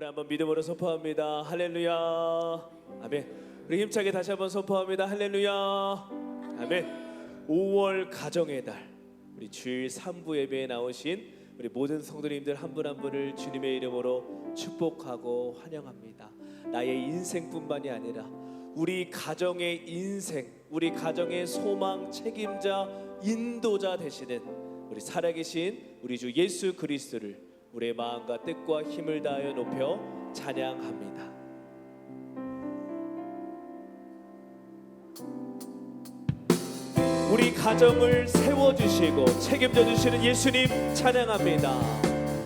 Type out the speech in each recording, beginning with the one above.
한번 믿음으로 선포합니다. 할렐루야. 아멘. 우리 힘차게 다시 한번 선포합니다. 할렐루야. 아멘. 5월 가정의 달, 우리 주일 3부 예배에 나오신 우리 모든 성도님들 한 분 한 분을 주님의 이름으로 축복하고 환영합니다. 나의 인생뿐만이 아니라 우리 가정의 인생, 우리 가정의 소망, 책임자, 인도자 되시는 우리 살아계신 우리 주 예수 그리스도를 우리의 마음과 뜻과 힘을 다하여 높여 찬양합니다. 우리 가정을 세워주시고 책임져 주시는 예수님 찬양합니다.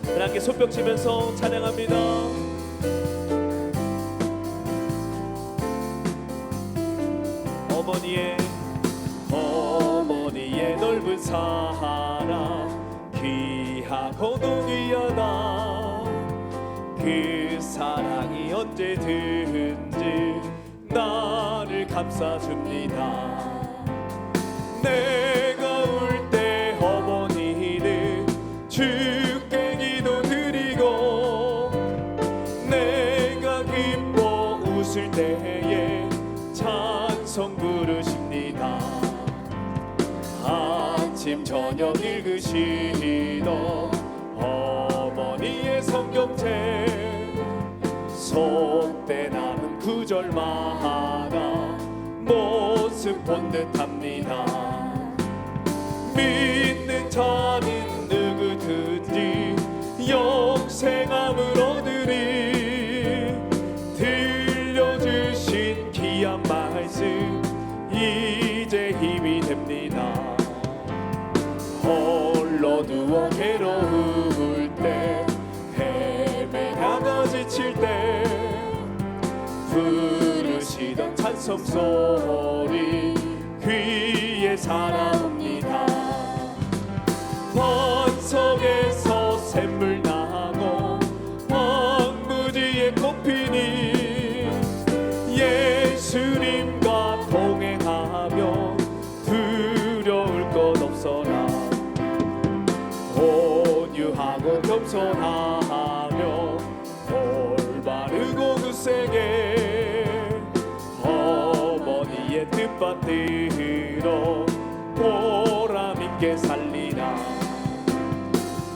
하나님께 손뼉 치면서 찬양합니다. 어머니의 넓은 사랑 귀하고도 귀하다. 그 사랑이 언제든지 나를 감싸줍니다. 내가 울 때 어머니는 주께 기도드리고, 내가 기뻐 웃을 때에 찬송 부르십니다. 아침 저녁 읽으시던 어머니의 성경책 손때 나는 구절마다 모습 본 듯합니다. 믿는 자는 누구든지 영생함을 얻으리. 들려주신 귀한 말씀 이제 힘이 됩니다. 홀로 누워 괴로울 때, 헤매다가 지칠 때 부르시던 찬송 소리 귀에 살아옵니다. 번석에서 샘물 나고 황무지에 꽃피니 예수님과 동행하며 두려울 것 없어라. 온유하고 겸손하며 올바르고 굳세게 어머니의 뜻받들어 보람있게 살리라.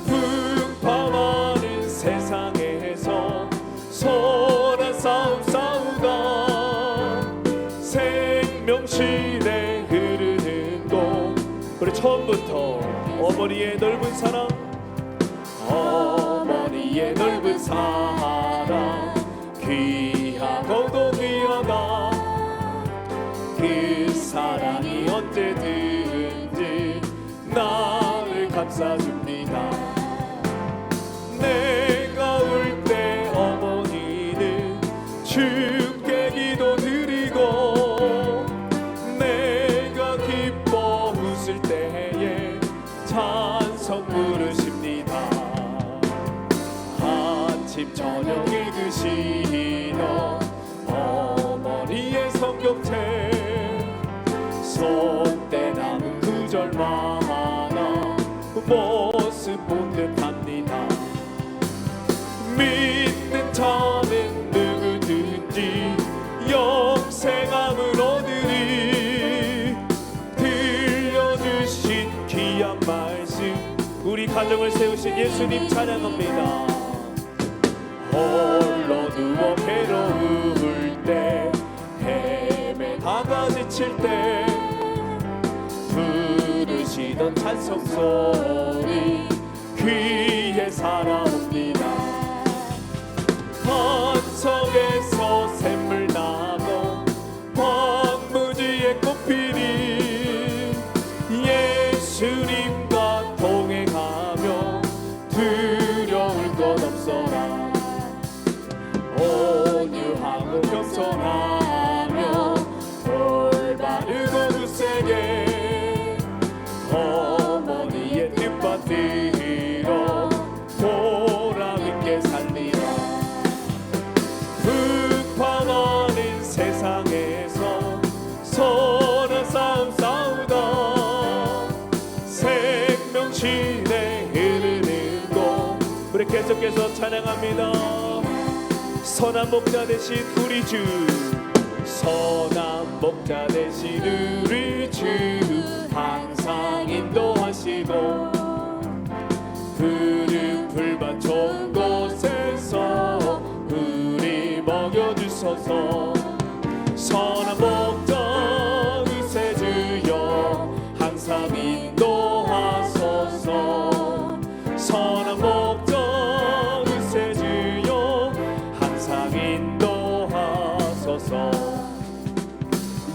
풍파많은 세상에서 선한 싸움 싸우다 생명실에 흐르는 곳. 우리 처음부터 어머니의 넓은 사랑, 어머니의 넓은 사랑 귀하고도 귀하다. 그 사랑이 언제든지 나를 감싸줍니다. 내가 울 때 어머니는 주께 기도드리고, 내가 기뻐 웃을 때에 찬송 부르십니다. 아침 저녁 읽으시던 어머니의 성경책 손때 남은 구절마다 모습 본 듯합니다. 믿는 자는 누구든지 영생함을 얻으리. 들려주신 귀한 말씀 우리 가정을 세우신 예수님 찬양합니다. 홀로 누워 괴로울 때, 헤매다가 지칠 때 부르시던 찬송 소리 귀에 살아옵니다. 번석에서 샘물 나고 황무지에 꽃피니 예수님과 동행하며 두려울 것 없어라. 온유하고 겸손하며 올바르고 굳세게 어머니의 뜻받들어 보람있게 살리라. 풍파많은 세상에서 선한 싸움 싸우다 생명실에 흐르는 곳. 우리 계속해서 찬양합니다. 선한 목자 되신 우리 주, 선한 목자 되신 우리 주, 항상 인도하시고 푸른 풀밭 좋은 곳에서 우리 먹여주소서. 선한 목자 의세 주여 항상 인도하소서. 선한 목자 의세 주여 항상 인도하소서.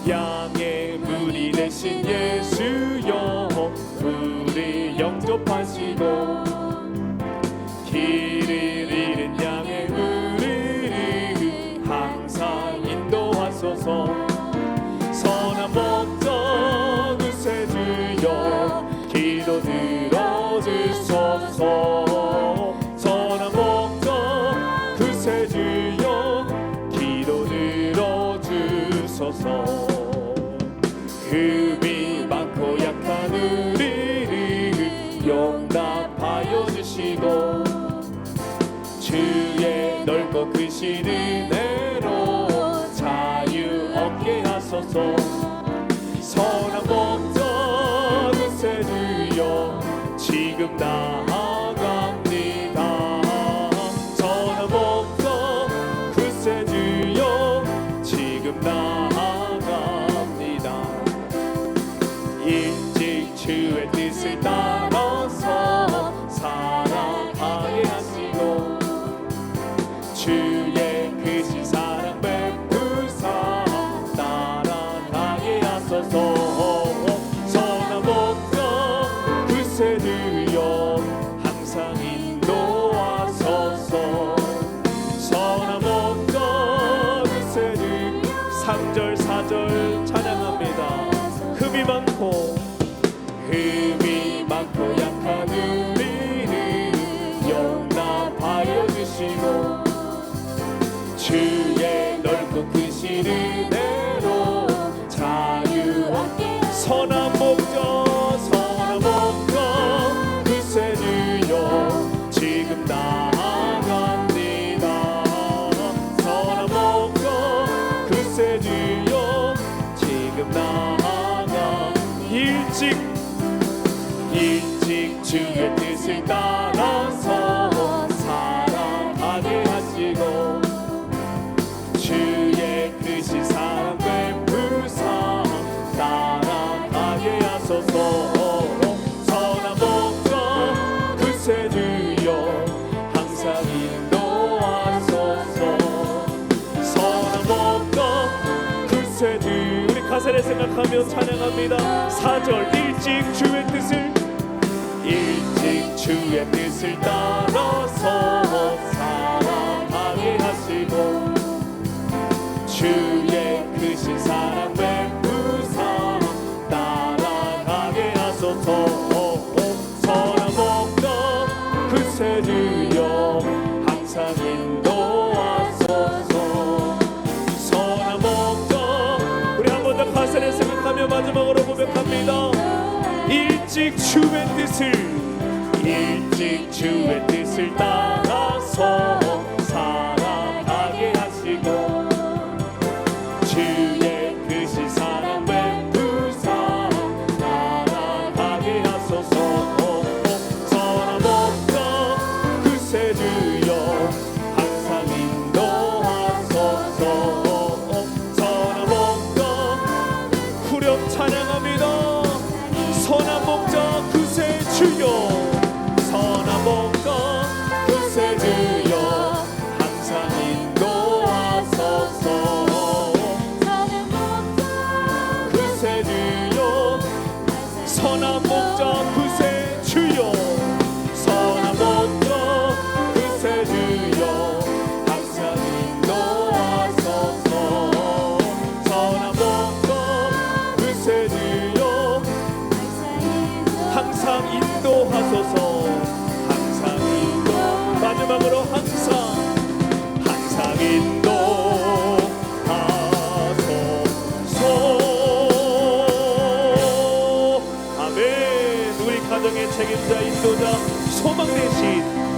양의 문이 되신 예수여 우리 영접하시고 길을 잃은 양의 우리를 항상 인도하소서. 선한 목자 의세 주여 기도 들어주소서. 선한 목자 의세 주여 기도 들어주소서. 흠이 많고 약한 우리를 용납하여 주시고 주의 넓고 크신 은혜로 자유 얻게 하소서. 선한 목자 의세 주여 지금 나아갑니다. 선한 목자 의세 주여 지금 나아갑니다. 일찍 주의 뜻을 따라서 살아가게 하시고 주의 크신 사랑 베푸사 따라가게 하소서. 선한 목자 의세 주여 항상 인도하소서. 선한 목자 의세 주여 3절 4절 찬양합니다. 흠이 많고 약한 우리를 용납하여 주시고 주의 넓고 크신 은혜로 자유 얻게. 선한 목자 의세 주여 지금 나아갑니다. 선한 목자 의세 주여 지금 나아가. 일찍 주의 뜻을 따라서 살아가게 하시고 주의 크신 사랑 베푸사 따라가게 하소서. 선한 목자 의세 주여 항상 인도하소서. 선한 목자 의세 주여 우리 가사를 생각하며 찬양합니다. 4절 일찍 주의 뜻을 따라서 살아가게 하시고 주의 크신 사랑 베푸사 따라가게 하소서. 선한 목자 의세 주여 항상 인도하소서. 선한 목자 우리 한 번 더 가사를 생각하며 마지막으로 고백합니다. 일찍 주의 뜻을 따라서 살아가게 하시고 주의 크신 사랑 베푸사 따라가게 하소서. 선한 목자 의세 주여 항상 인도하소서. 선한 목자 후렴 찬양합니다. 선한 목자 의세 주여 선한 목자 의세 주여 항상 인도하소서. 선한 목자 의세 주여 선한 목자 의세 주여 선한 목자 의세 주여 항상 인도하소서. 선한 목자 의세 주여 항상 인도하소서. 항상 인도 마지막으로 항상 인도하소서. 아멘. 우리 가정의 책임자 인도자 소망 되신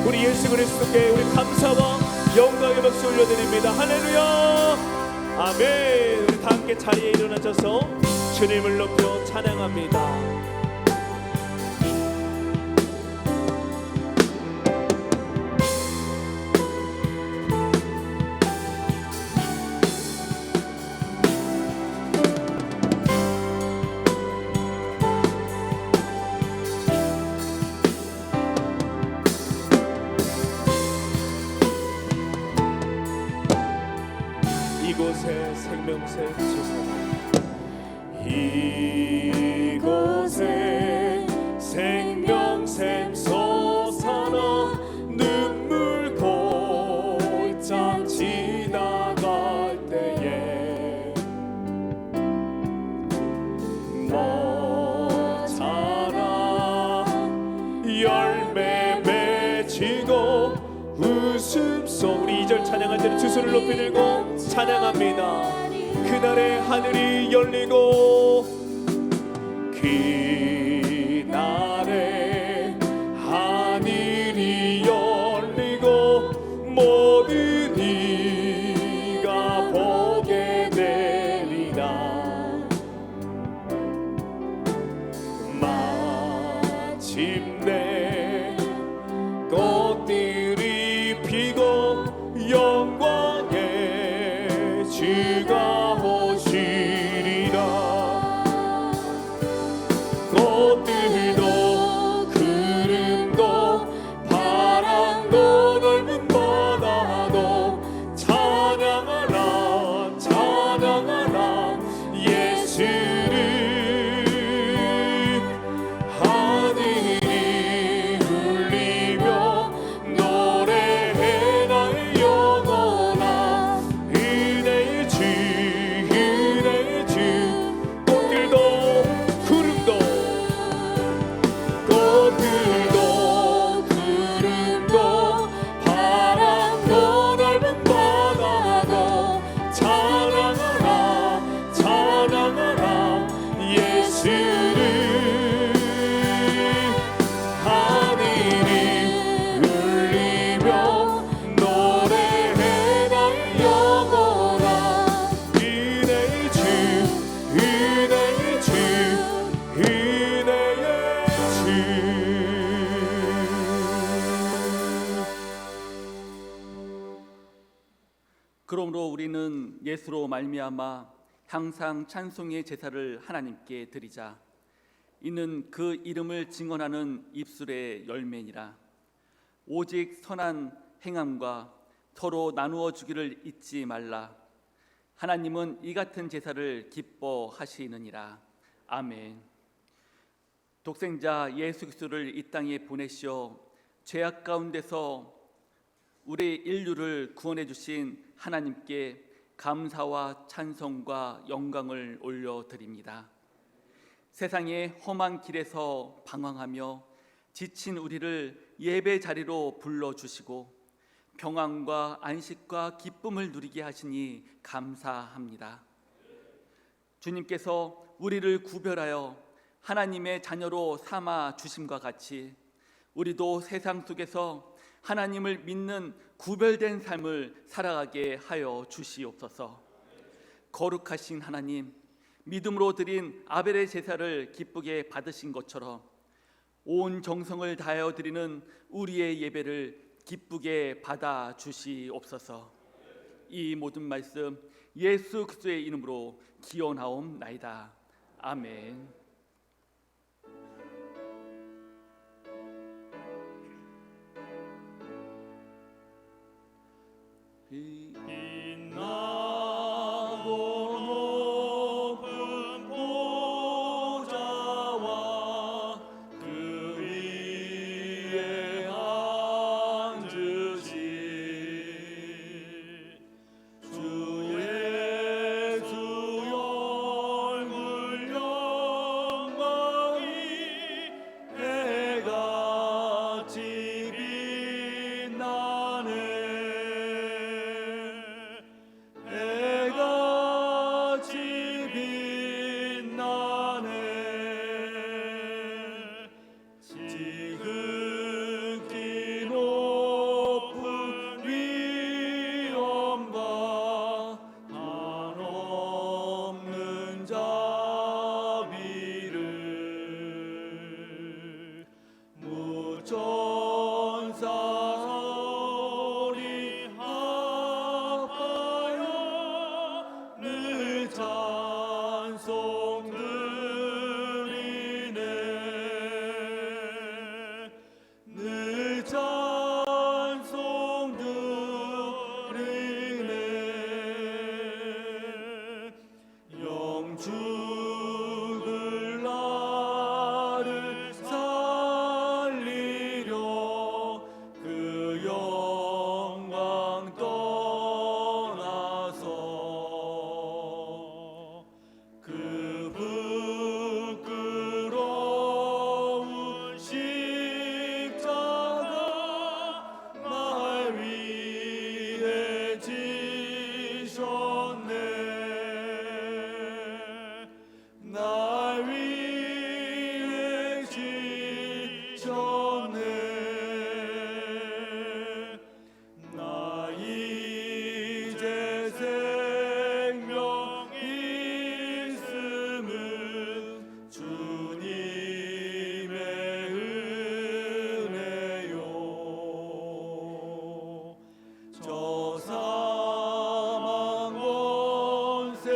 우리 예수 그리스도께 우리 감사와 영광의 박수 올려드립니다. 할렐루야. 아멘. 우리 다 함께 자리에 일어나셔서 주님을 높여 찬양합니다. 이곳에 생명샘 솟아나 이곳에 생명샘 솟아나 눈물 곧장 지나갈 때에 너잖아 열매 맺히고 웃음소 우리 2절 찬양할 때는 두 손을 높이 들고 찬양합니다. 그날의 하늘이 열리고 그날의 하늘이 열리고 모든 이가 보게 되리라. 마침내 꽃들이 피고 영광의 주가 오시리라. 꽃들도 구름도 바람도 넓은 바다도 찬양하라 찬양하라 예수를. 하늘이 울리며 노래해 나의 영혼아 은혜의 주 은혜의 주. 꽃들도 구름도 바람도 넓은 바다도 찬양하라 찬양하라 예수를. 하늘이 울리며 노래해 나의 영혼아 은혜의 주 은혜의 주 은혜의 주. 그러므로 우리는 예수로 말미암아 항상 찬송의 제사를 하나님께 드리자. 이는 그 이름을 증언하는 입술의 열매니라. 오직 선한 행함과 서로 나누어 주기를 잊지 말라. 하나님은 이 같은 제사를 기뻐하시느니라. 아멘. 독생자 예수 그리스도를 이 땅에 보내시어 죄악 가운데서 우리 인류를 구원해 주신 하나님께 감사와 찬송과 영광을 올려드립니다. 세상의 험한 길에서 방황하며 지친 우리를 예배 자리로 불러주시고 평안과 안식과 기쁨을 누리게 하시니 감사합니다. 주님께서 우리를 구별하여 하나님의 자녀로 삼아 주심과 같이 우리도 세상 속에서 하나님을 믿는 구별된 삶을 살아가게 하여 주시옵소서. 거룩하신 하나님, 믿음으로 드린 아벨의 제사를 기쁘게 받으신 것처럼 온 정성을 다하여 드리는 우리의 예배를 기쁘게 받아 주시옵소서. 이 모든 말씀 예수 그리스도의 이름으로 기원하옵나이다. 아멘. 지극히 높은 위 전사소리 합하여 늘 찬송 드리네 늘 찬송 드리네 영죽을 나를 살리려 그 영광 떠나서 그 부끄러운 십자가 날 위해 지셨네 날 위해 지셨네 나 이제 생명 있음은 주님의 은혜요 저 사망 권세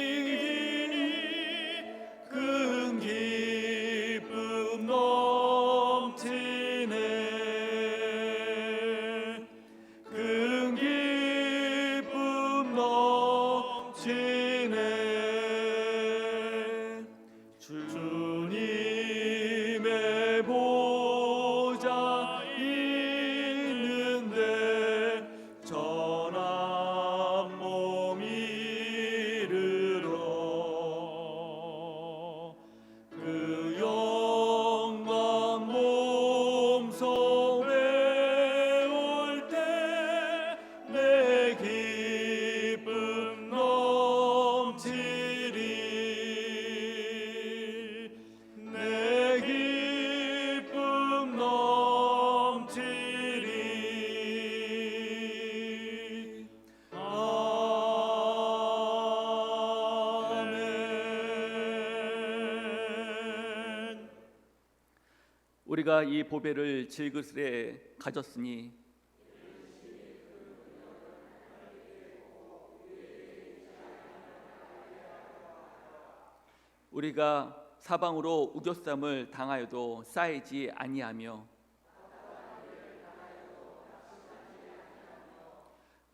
이기니 큰 기쁨 넘치네 큰 기쁨 넘치네 주님의 보좌 있는데 전한 몸 이르러 그 영광 몸소 배울 때 내 기쁨 넘치리 내 기쁨 넘치리 아멘 우리가 이 보배를 질그스레 가졌으니 우리가 사방으로 우겨쌈을 당하여도 쌓이지 아니하며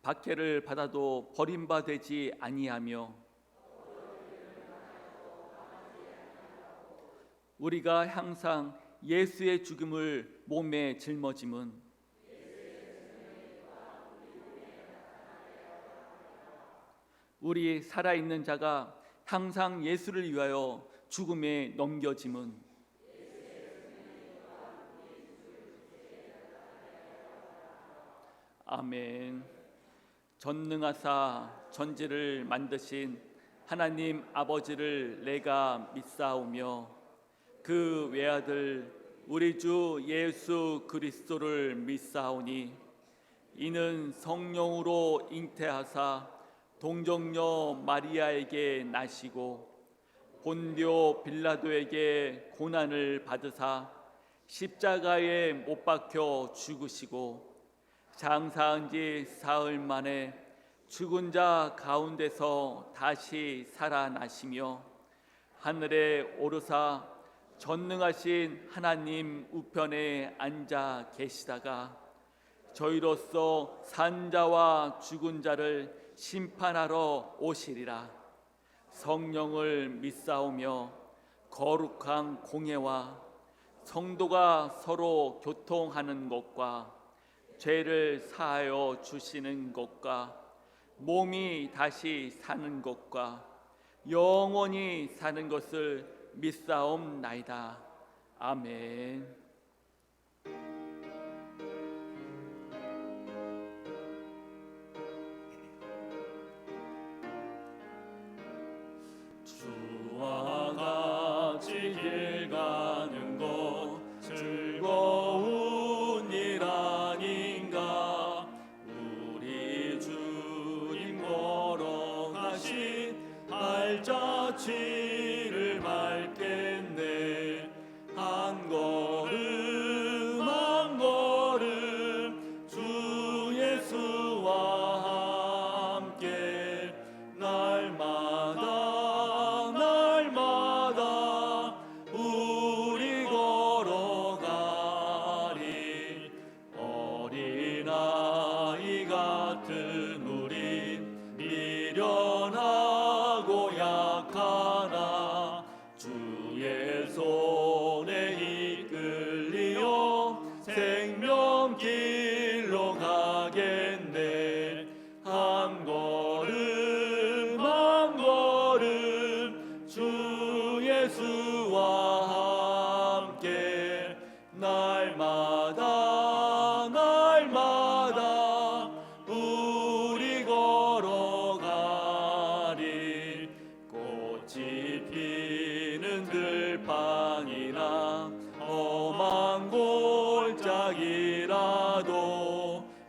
박해를 받아도 버림받지 아니하며 우리가 항상 예수의 죽음을 몸에 짊어짐은 우리 살아있는 자가 항상 예수를 위하여 죽음에 넘겨짐은 아멘. 전능하사 전지를 만드신 하나님 아버지를 내가 믿사오며 그 외아들 우리 주 예수 그리스도를 믿사오니 이는 성령으로 잉태하사 동정녀 마리아에게 나시고 본디오 빌라도에게 고난을 받으사 십자가에 못 박혀 죽으시고 장사한 지 사흘 만에 죽은 자 가운데서 다시 살아나시며 하늘에 오르사 전능하신 하나님 우편에 앉아 계시다가 저희로서 산 자와 죽은 자를 심판하러 오시리라. 성령을 믿사오며 거룩한 공예와 성도가 서로 교통하는 것과 죄를 사하여 주시는 것과 몸이 다시 사는 것과 영원히 사는 것을 믿사옵나이다. 아멘. 주와 같이 길 가는 것 즐거운 일 아닌가. 우리 주님 걸어가신 발자취를 밟겠네. 한 걸음 날마다 날마다 우리 걸어가리. 꽃이 피는 들판이나 험한 골짜기라도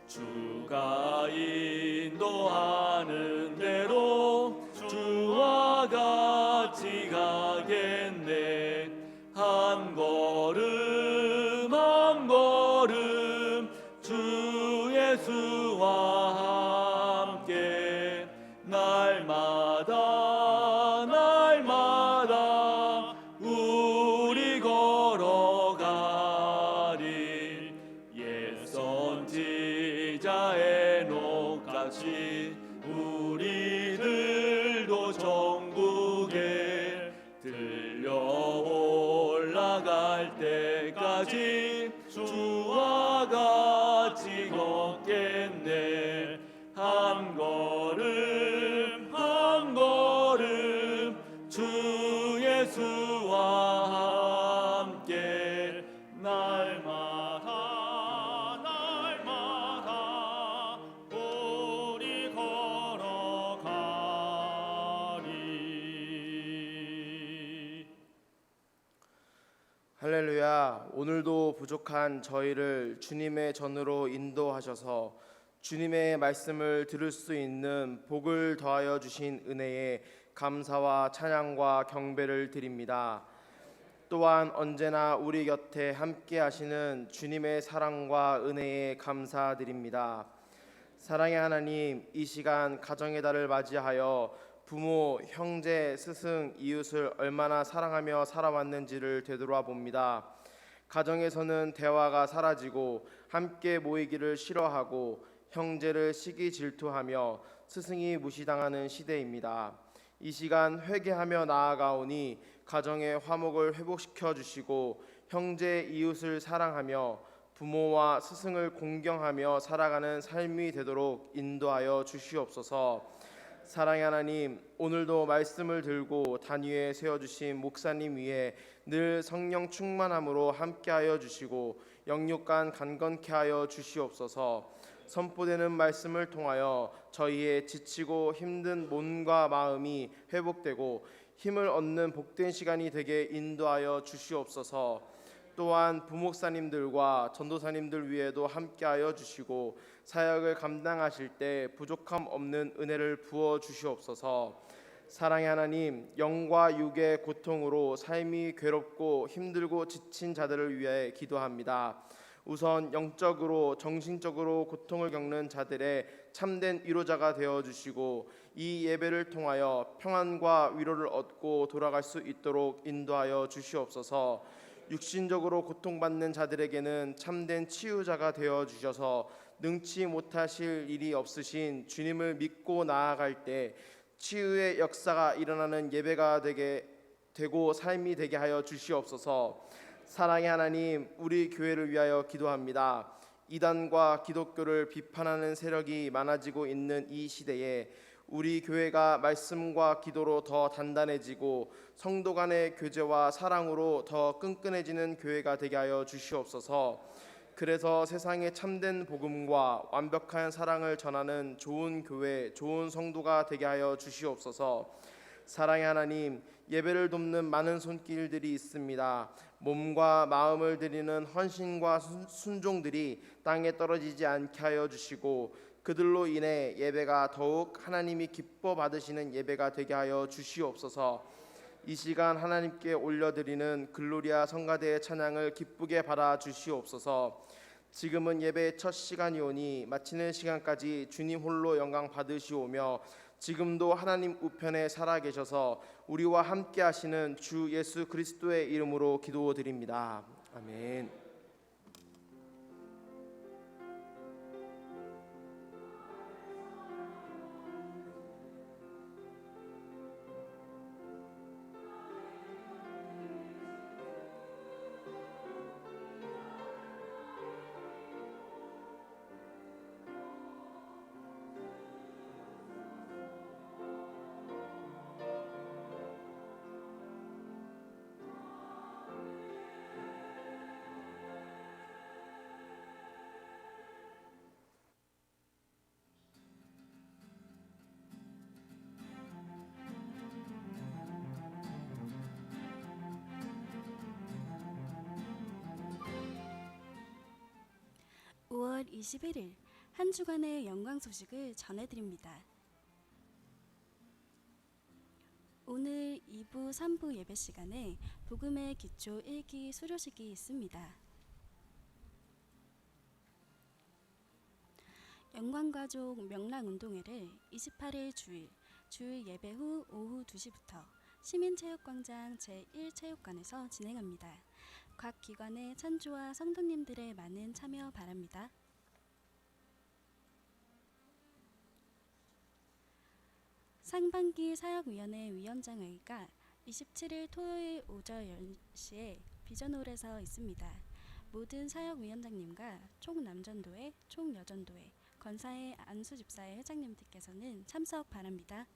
주가 인도하는 대로 주와 같이 가겠네. 한 걸음 한 걸음 주 예수와 함께 날마다 날마다 우리 걸어가리. 옛 선지자 에녹같이 우리들도 천국에 들려 올라갈 때까지 주와 같이 걷겠네. 한 걸음 한 걸음 주 예수와 함께 날마다 날마다 우리 걸어가리. 할렐루야. 오늘도 부족한 저희를 주님의 전으로 인도하셔서 주님의 말씀을 들을 수 있는 복을 더하여 주신 은혜에 감사와 찬양과 경배를 드립니다. 또한 언제나 우리 곁에 함께 하시는 주님의 사랑과 은혜에 감사드립니다. 사랑의 하나님, 이 시간 가정의 달을 맞이하여 부모, 형제, 스승, 이웃을 얼마나 사랑하며 살아왔는지를 되돌아 봅니다. 가정에서는 대화가 사라지고 함께 모이기를 싫어하고 형제를 시기 질투하며 스승이 무시당하는 시대입니다. 이 시간 회개하며 나아가오니 가정의 화목을 회복시켜 주시고 형제, 이웃을 사랑하며 부모와 스승을 공경하며 살아가는 삶이 되도록 인도하여 주시옵소서. 사랑의 하나님, 오늘도 말씀을 들고 단위에 세워주신 목사님 위에 늘 성령 충만함으로 함께하여 주시고 영육간 강건케 하여 주시옵소서. 선포되는 말씀을 통하여 저희의 지치고 힘든 몸과 마음이 회복되고 힘을 얻는 복된 시간이 되게 인도하여 주시옵소서. 또한 부목사님들과 전도사님들 위에도 함께하여 주시고 사역을 감당하실 때 부족함 없는 은혜를 부어 주시옵소서. 사랑의 하나님, 영과 육의 고통으로 삶이 괴롭고 힘들고 지친 자들을 위해 기도합니다. 우선 영적으로 정신적으로 고통을 겪는 자들의 참된 위로자가 되어 주시고 이 예배를 통하여 평안과 위로를 얻고 돌아갈 수 있도록 인도하여 주시옵소서. 육신적으로 고통받는 자들에게는 참된 치유자가 되어 주셔서 능치 못하실 일이 없으신 주님을 믿고 나아갈 때 치유의 역사가 일어나는 예배가 되고 삶이 되게 하여 주시옵소서. 사랑의 하나님, 우리 교회를 위하여 기도합니다. 이단과 기독교를 비판하는 세력이 많아지고 있는 이 시대에 우리 교회가 말씀과 기도로 더 단단해지고 성도 간의 교제와 사랑으로 더 끈끈해지는 교회가 되게 하여 주시옵소서. 그래서 세상에 참된 복음과 완벽한 사랑을 전하는 좋은 교회, 좋은 성도가 되게 하여 주시옵소서. 사랑의 하나님, 예배를 돕는 많은 손길들이 있습니다. 몸과 마음을 드리는 헌신과 순종들이 땅에 떨어지지 않게 하여 주시고 그들로 인해 예배가 더욱 하나님이 기뻐 받으시는 예배가 되게 하여 주시옵소서. 이 시간 하나님께 올려드리는 글로리아 성가대의 찬양을 기쁘게 받아 주시옵소서. 지금은 예배의 첫 시간이오니 마치는 시간까지 주님 홀로 영광 받으시오며 지금도 하나님 우편에 살아계셔서 우리와 함께 하시는 주 예수 그리스도의 이름으로 기도드립니다. 아멘. 21일 한 주간의 영광 소식을 전해드립니다. 오늘 2부, 3부 예배 시간에 복음의 기초 1기 수료식이 있습니다. 영광가족 명랑운동회를 28일 주일 예배 후 오후 2시부터 시민체육광장 제1체육관에서 진행합니다. 각 기관의 찬조와 성도님들의 많은 참여 바랍니다. 상반기 사역위원회 위원장회의가 27일 토요일 오전 10시에 비전홀에서 있습니다. 모든 사역위원장님과 총남전도회, 총여전도회, 건사회 안수집사회 회장님들께서는 참석 바랍니다.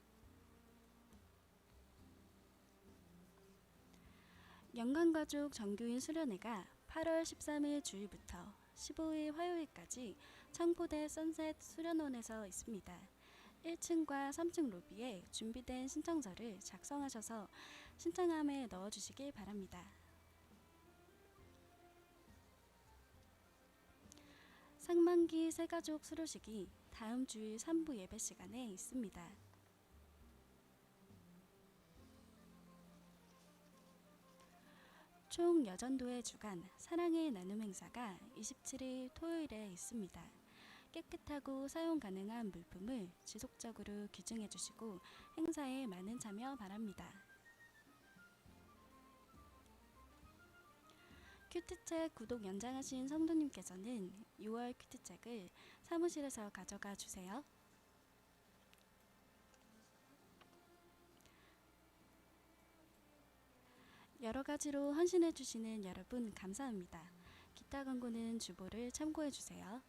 영광가족 정교인 수련회가 8월 13일 주일부터 15일 화요일까지 청포대 선셋 수련원에서 있습니다. 1층과 3층 로비에 준비된 신청서를 작성하셔서 신청함에 넣어주시길 바랍니다. 상반기 새가족 수료식이 다음 주일 3부 예배 시간에 있습니다. 총여전도회 주간 사랑의 나눔 행사가 27일 토요일에 있습니다. 깨끗하고 사용 가능한 물품을 지속적으로 기증해 주시고 행사에 많은 참여 바랍니다. 큐티책 구독 연장하신 성도님께서는 6월 큐티책을 사무실에서 가져가 주세요. 여러 가지로 헌신해 주시는 여러분 감사합니다. 기타 광고는 주보를 참고해 주세요.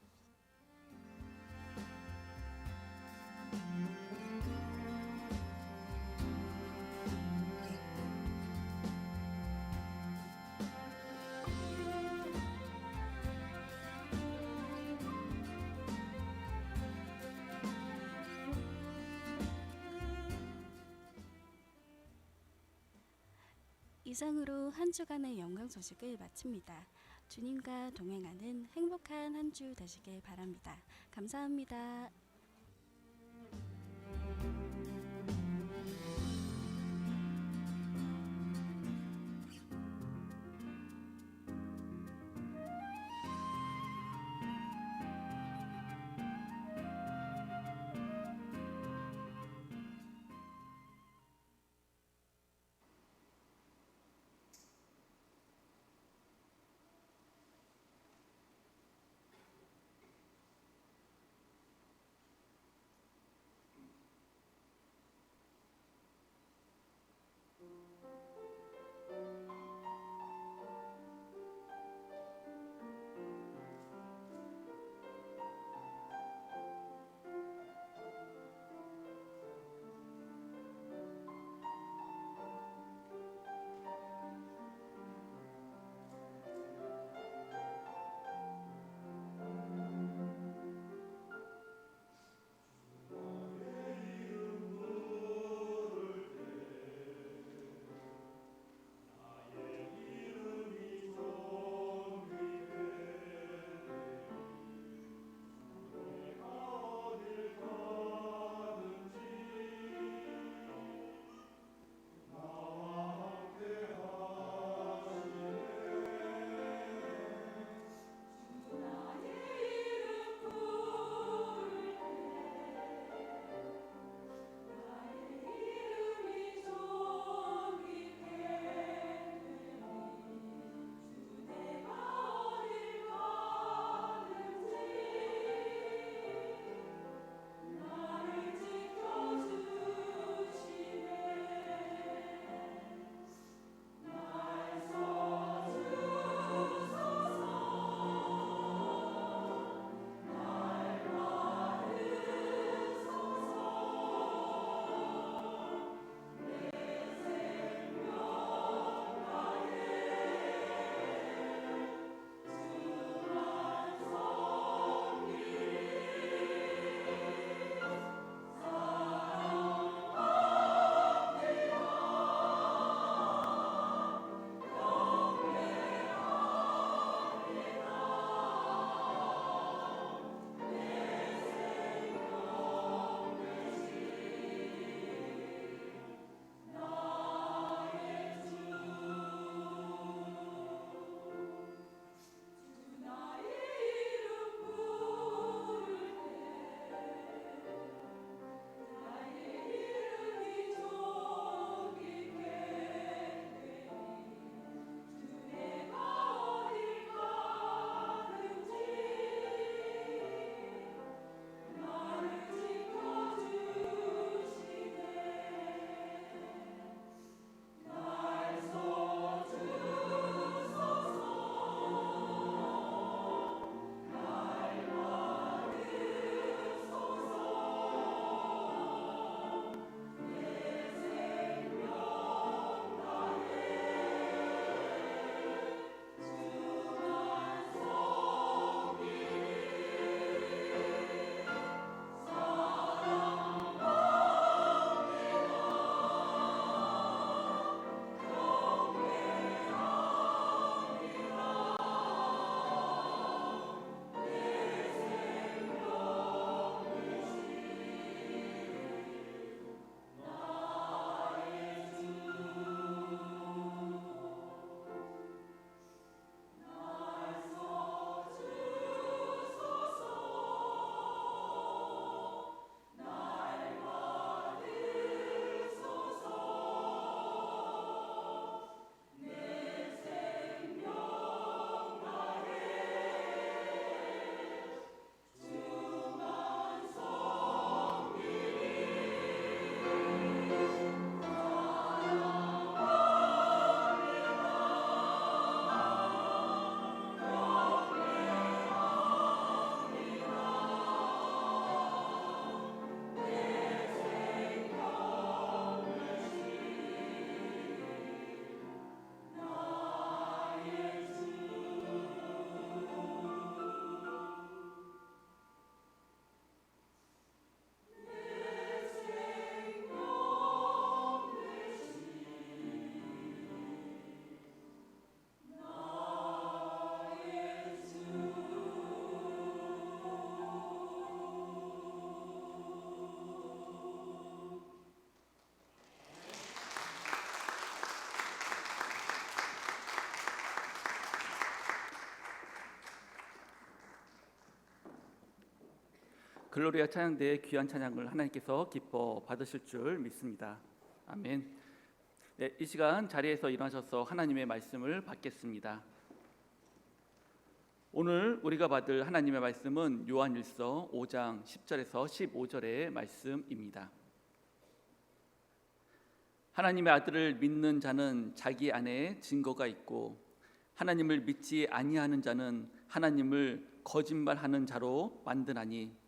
이상으로 한 주간의 영광 소식을 마칩니다. 주님과 동행하는 행복한 한 주 되시길 바랍니다. 감사합니다. 글로리아 찬양대의 귀한 찬양을 하나님께서 기뻐 받으실 줄 믿습니다. 아멘. 네, 이 시간 자리에서 일어나셔서 하나님의 말씀을 받겠습니다. 오늘 우리가 받을 하나님의 말씀은 요한일서 5장 10절에서 15절의 말씀입니다. 하나님의 아들을 믿는 자는 자기 안에 증거가 있고 하나님을 믿지 아니하는 자는 하나님을 거짓말하는 자로 만드나니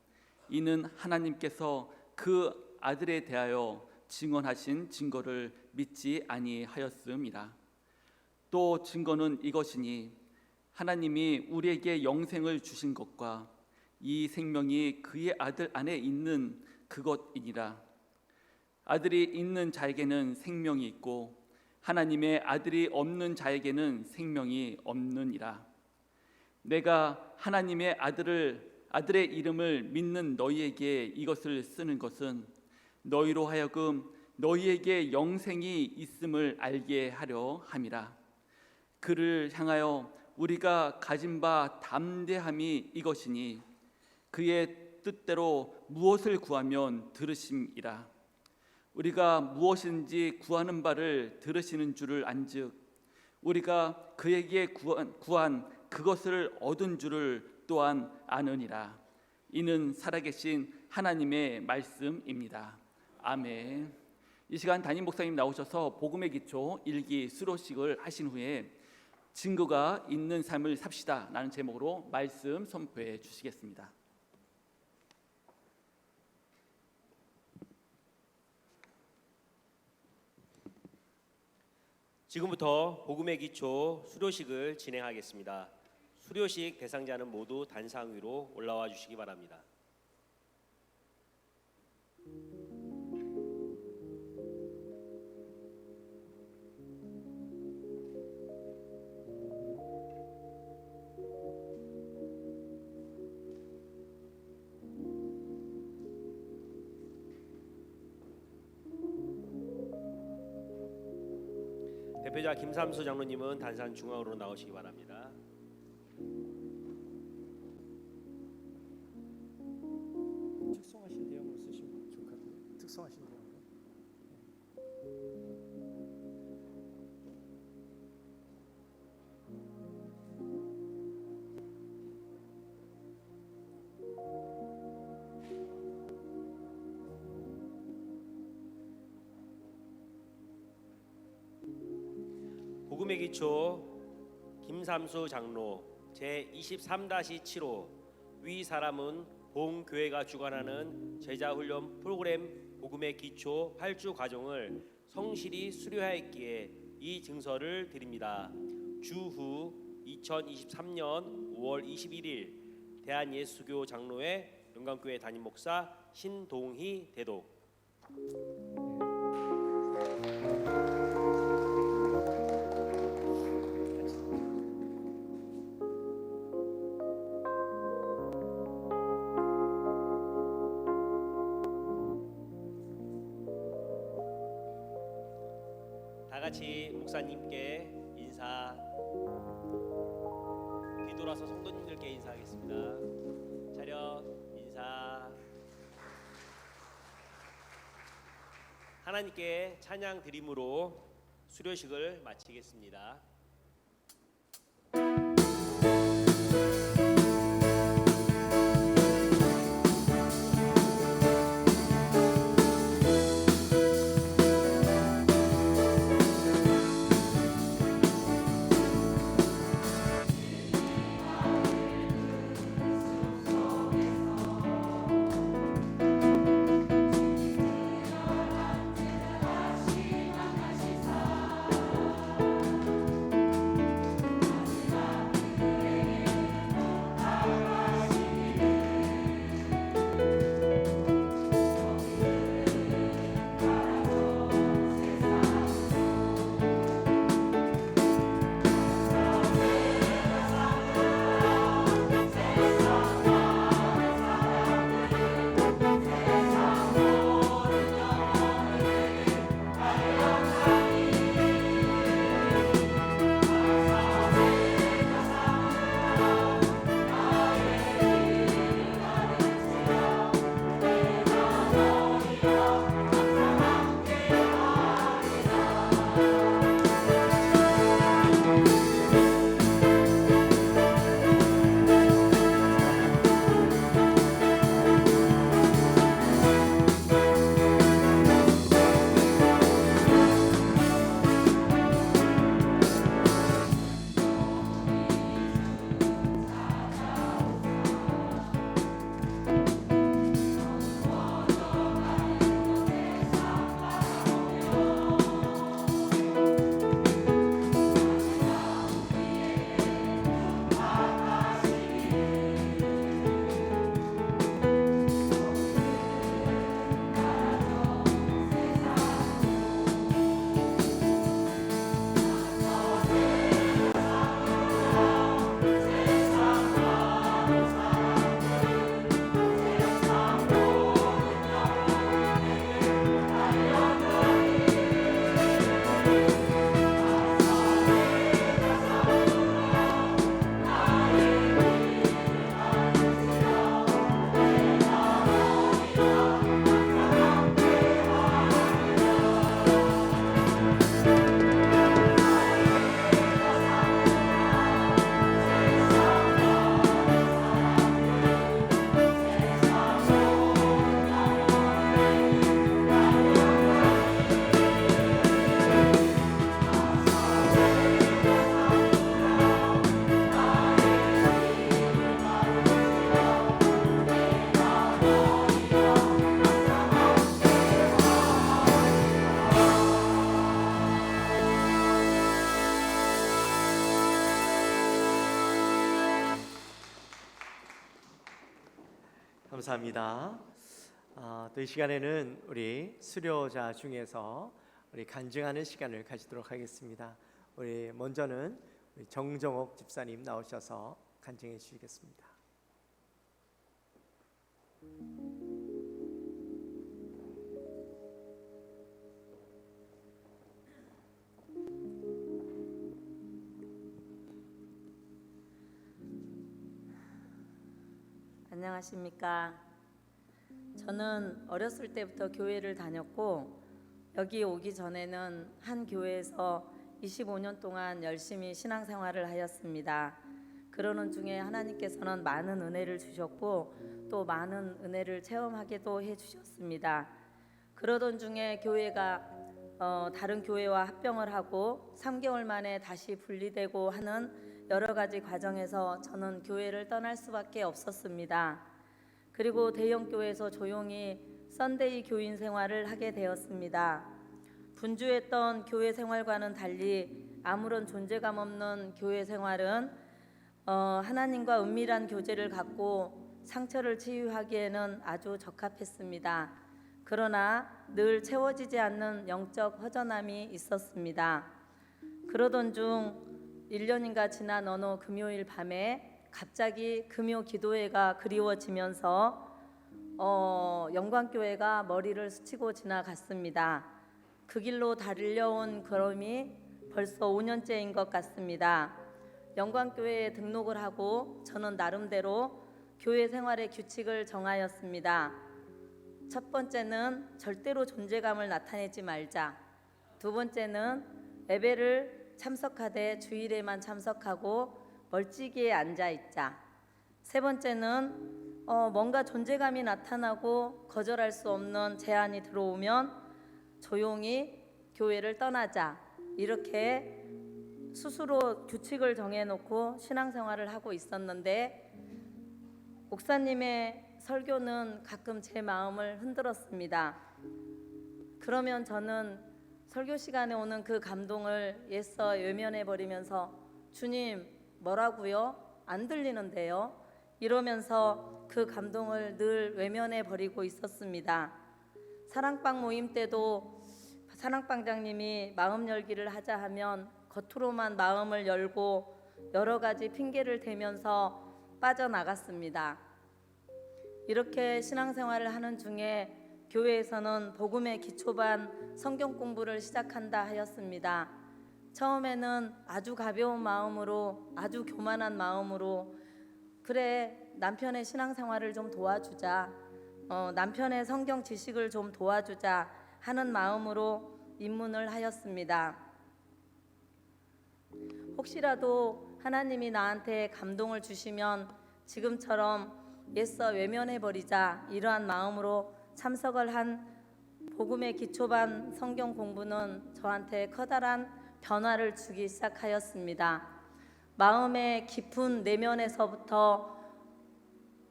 이는 하나님께서 그 아들에 대하여 증언하신 증거를 믿지 아니하였음이라. 또 증거는 이것이니 하나님이 우리에게 영생을 주신 것과 이 생명이 그의 아들 안에 있는 그것이니라. 아들이 있는 자에게는 생명이 있고 하나님의 아들이 없는 자에게는 생명이 없느니라. 내가 하나님의 아들의 이름을 믿는 너희에게 이것을 쓰는 것은 너희로 하여금 너희에게 영생이 있음을 알게 하려 함이라. 그를 향하여 우리가 가진 바 담대함이 이것이니 그의 뜻대로 무엇을 구하면 들으심이라. 우리가 무엇인지 구하는 바를 들으시는 줄을 안즉 우리가 그에게 구한 그것을 얻은 줄을 또한 아느니라. 이는 살아계신 하나님의 말씀입니다. 아멘. 이 시간 담임 목사님 나오셔서 복음의 기초 일기 수료식을 하신 후에 증거가 있는 삶을 삽시다 라는 제목으로 말씀 선포해 주시겠습니다. 지금부터 복음의 기초 수료식을 진행하겠습니다. 수료식 대상자는 모두 단상 위로 올라와 주시기 바랍니다. 대표자 김삼수 장로님은 단상 중앙으로 나오시기 바랍니다. 특성하신 내용으로 쓰시면 좋을 것 같아요. 특성하신 내용으로. 복음의 기초 김삼수 장로 제23-7호 위 사람은 본교회가 주관하는 제자훈련 프로그램 복음의 기초 8주 과정을 성실히 수료하였기에 이 증서를 드립니다. 주후 2023년 5월 21일 대한예수교 장로회 영광교회 담임 목사 신동희 대독. 다 같이 목사님께 인사. 뒤돌아서 성도님들께 인사하겠습니다. 차렷 인사. 하나님께 찬양 드림으로 수료식을 마치겠습니다. 감사합니다. 또 이 시간에는 우리 수료자 중에서 우리 간증하는 시간을 가지도록 하겠습니다. 우리 먼저는 우리 정정옥 집사님 나오셔서 간증해 주시겠습니다. 안녕하십니까. 저는 어렸을 때부터 교회를 다녔고 여기 오기 전에는 한 교회에서 25년 동안 열심히 신앙생활을 하였습니다. 그러는 중에 하나님께서는 많은 은혜를 주셨고 또 많은 은혜를 체험하게도 해주셨습니다. 그러던 중에 교회가 다른 교회와 합병을 하고 3개월 만에 다시 분리되고 하는 여러 가지 과정에서 저는 교회를 떠날 수밖에 없었습니다. 그리고 대형 교회에서 조용히 썬데이 교인 생활을 하게 되었습니다. 분주했던 교회 생활과는 달리 아무런 존재감 없는 교회 생활은 하나님과 은밀한 교제를 갖고 상처를 치유하기에는 아주 적합했습니다. 그러나 늘 채워지지 않는 영적 허전함이 있었습니다. 그러던 중 1년인가 지난 어느 금요일 밤에 갑자기 금요 기도회가 그리워지면서 영광교회가 머리를 스치고 지나갔습니다. 그 길로 달려온 걸음이 벌써 5년째인 것 같습니다. 영광교회에 등록을 하고 저는 나름대로 교회 생활의 규칙을 정하였습니다. 첫 번째는 절대로 존재감을 나타내지 말자. 두 번째는 예배를 참석하되 주일에만 참석하고 멀찍이에 앉아 있자. 세 번째는 뭔가 존재감이 나타나고 거절할 수 없는 제안이 들어오면 조용히 교회를 떠나자. 이렇게 스스로 규칙을 정해놓고 신앙생활을 하고 있었는데 목사님의 설교는 가끔 제 마음을 흔들었습니다. 그러면 저는 설교 시간에 오는 그 감동을 옛서 외면해 버리면서 주님 뭐라고요? 안 들리는데요? 이러면서 그 감동을 늘 외면해 버리고 있었습니다. 사랑방 모임 때도 사랑방장님이 마음 열기를 하자 하면 겉으로만 마음을 열고 여러 가지 핑계를 대면서 빠져나갔습니다. 이렇게 신앙생활을 하는 중에 교회에서는 복음의 기초반 성경 공부를 시작한다 하였습니다. 처음에는 아주 가벼운 마음으로 아주 교만한 마음으로 그래 남편의 신앙생활을 좀 도와주자, 남편의 성경 지식을 좀 도와주자 하는 마음으로 입문을 하였습니다. 혹시라도 하나님이 나한테 감동을 주시면 지금처럼 옛서 외면해버리자 이러한 마음으로 참석을 한 복음의 기초반 성경 공부는 저한테 커다란 변화를 주기 시작하였습니다. 마음의 깊은 내면에서부터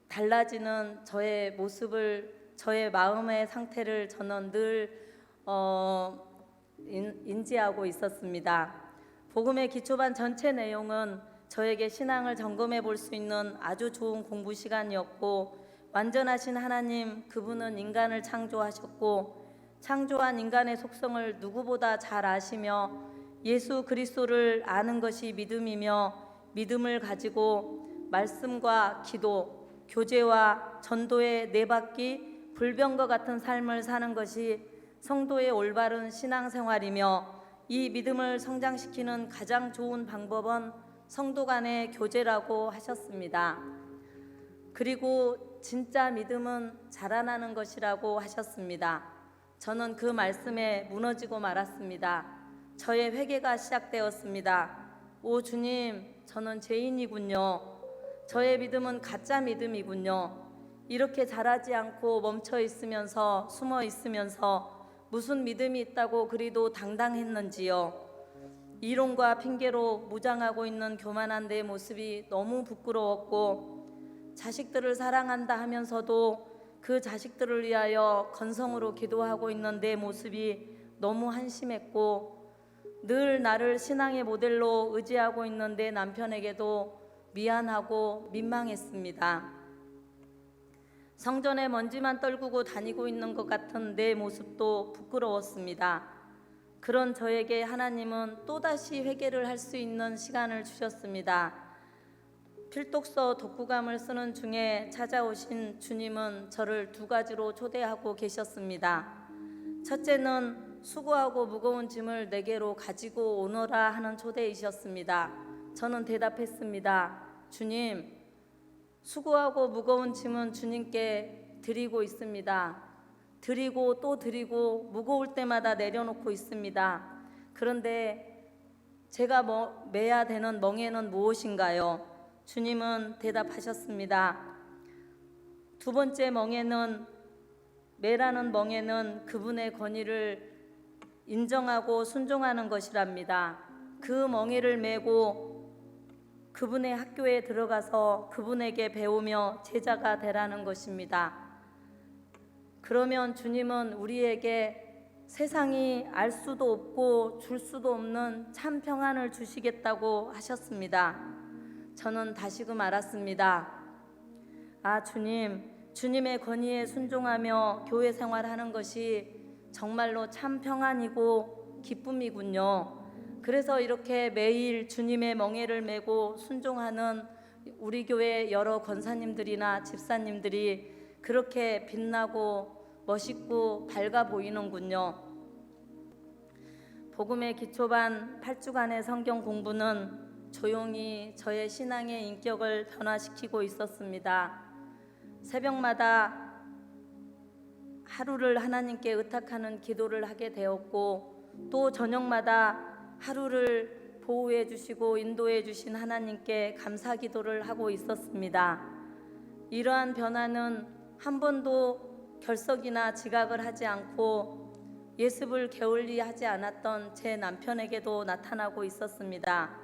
달라지는 저의 모습을, 저의 마음의 상태를 저는 늘 인지하고 있었습니다. 복음의 기초반 전체 내용은 저에게 신앙을 점검해 볼 수 있는 아주 좋은 공부 시간이었고 완전하신 하나님 그분은 인간을 창조하셨고 창조한 인간의 속성을 누구보다 잘 아시며 예수 그리스도를 아는 것이 믿음이며 믿음을 가지고 말씀과 기도, 교제와 전도의 네 바퀴 불변과 같은 삶을 사는 것이 성도의 올바른 신앙생활이며 이 믿음을 성장시키는 가장 좋은 방법은 성도 간의 교제라고 하셨습니다. 그리고 진짜 믿음은 자라나는 것이라고 하셨습니다. 저는 그 말씀에 무너지고 말았습니다. 저의 회개가 시작되었습니다. 오 주님, 저는 죄인이군요. 저의 믿음은 가짜 믿음이군요. 이렇게 자라지 않고 멈춰 있으면서 숨어 있으면서 무슨 믿음이 있다고 그리도 당당했는지요. 이론과 핑계로 무장하고 있는 교만한 내 모습이 너무 부끄러웠고 자식들을 사랑한다 하면서도 그 자식들을 위하여 건성으로 기도하고 있는 내 모습이 너무 한심했고 늘 나를 신앙의 모델로 의지하고 있는 내 남편에게도 미안하고 민망했습니다. 성전에 먼지만 떨구고 다니고 있는 것 같은 내 모습도 부끄러웠습니다. 그런 저에게 하나님은 또다시 회개를 할 수 있는 시간을 주셨습니다. 필독서 독후감을 쓰는 중에 찾아오신 주님은 저를 두 가지로 초대하고 계셨습니다. 첫째는 수고하고 무거운 짐을 내게로 가지고 오너라 하는 초대이셨습니다. 저는 대답했습니다. 주님, 수고하고 무거운 짐은 주님께 드리고 있습니다. 드리고 또 드리고 무거울 때마다 내려놓고 있습니다. 그런데 제가 매야 되는 멍에는 무엇인가요? 주님은 대답하셨습니다. 두 번째 멍에는, 매라는 멍에는 그분의 권위를 인정하고 순종하는 것이랍니다. 그 멍에를 메고 그분의 학교에 들어가서 그분에게 배우며 제자가 되라는 것입니다. 그러면 주님은 우리에게 세상이 알 수도 없고 줄 수도 없는 참 평안을 주시겠다고 하셨습니다. 저는 다시금 알았습니다. 주님의 권위에 순종하며 교회 생활하는 것이 정말로 참 평안이고 기쁨이군요. 그래서 이렇게 매일 주님의 멍에를 메고 순종하는 우리 교회 여러 권사님들이나 집사님들이 그렇게 빛나고 멋있고 밝아 보이는군요. 복음의 기초반 8주간의 성경 공부는 조용히 저의 신앙의 인격을 변화시키고 있었습니다. 새벽마다 하루를 하나님께 의탁하는 기도를 하게 되었고, 또 저녁마다 하루를 보호해 주시고 인도해 주신 하나님께 감사 기도를 하고 있었습니다. 이러한 변화는 한 번도 결석이나 지각을 하지 않고 예습을 게을리 하지 않았던 제 남편에게도 나타나고 있었습니다.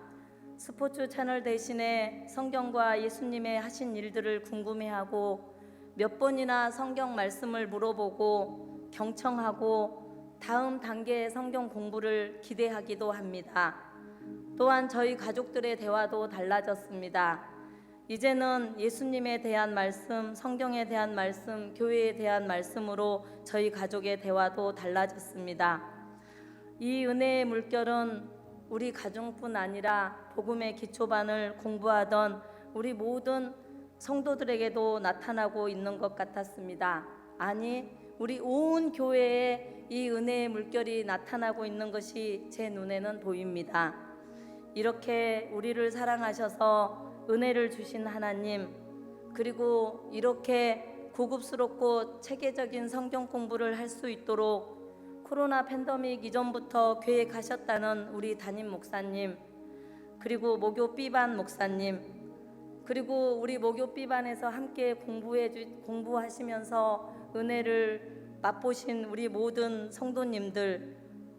스포츠 채널 대신에 성경과 예수님의 하신 일들을 궁금해하고 몇 번이나 성경 말씀을 물어보고 경청하고 다음 단계의 성경 공부를 기대하기도 합니다. 또한 저희 가족들의 대화도 달라졌습니다. 이제는 예수님에 대한 말씀, 성경에 대한 말씀, 교회에 대한 말씀으로 저희 가족의 대화도 달라졌습니다. 이 은혜의 물결은 우리 가정뿐 아니라 복음의 기초반을 공부하던 우리 모든 성도들에게도 나타나고 있는 것 같았습니다. 아니, 우리 온 교회에 이 은혜의 물결이 나타나고 있는 것이 제 눈에는 보입니다. 이렇게 우리를 사랑하셔서 은혜를 주신 하나님, 그리고 이렇게 고급스럽고 체계적인 성경 공부를 할 수 있도록 코로나 팬데믹 이전부터 계획하셨다는 우리 담임 목사님, 그리고 모교 B반 목사님, 그리고 우리 모교 B반에서 함께 공부하시면서 은혜를 맛보신 우리 모든 성도님들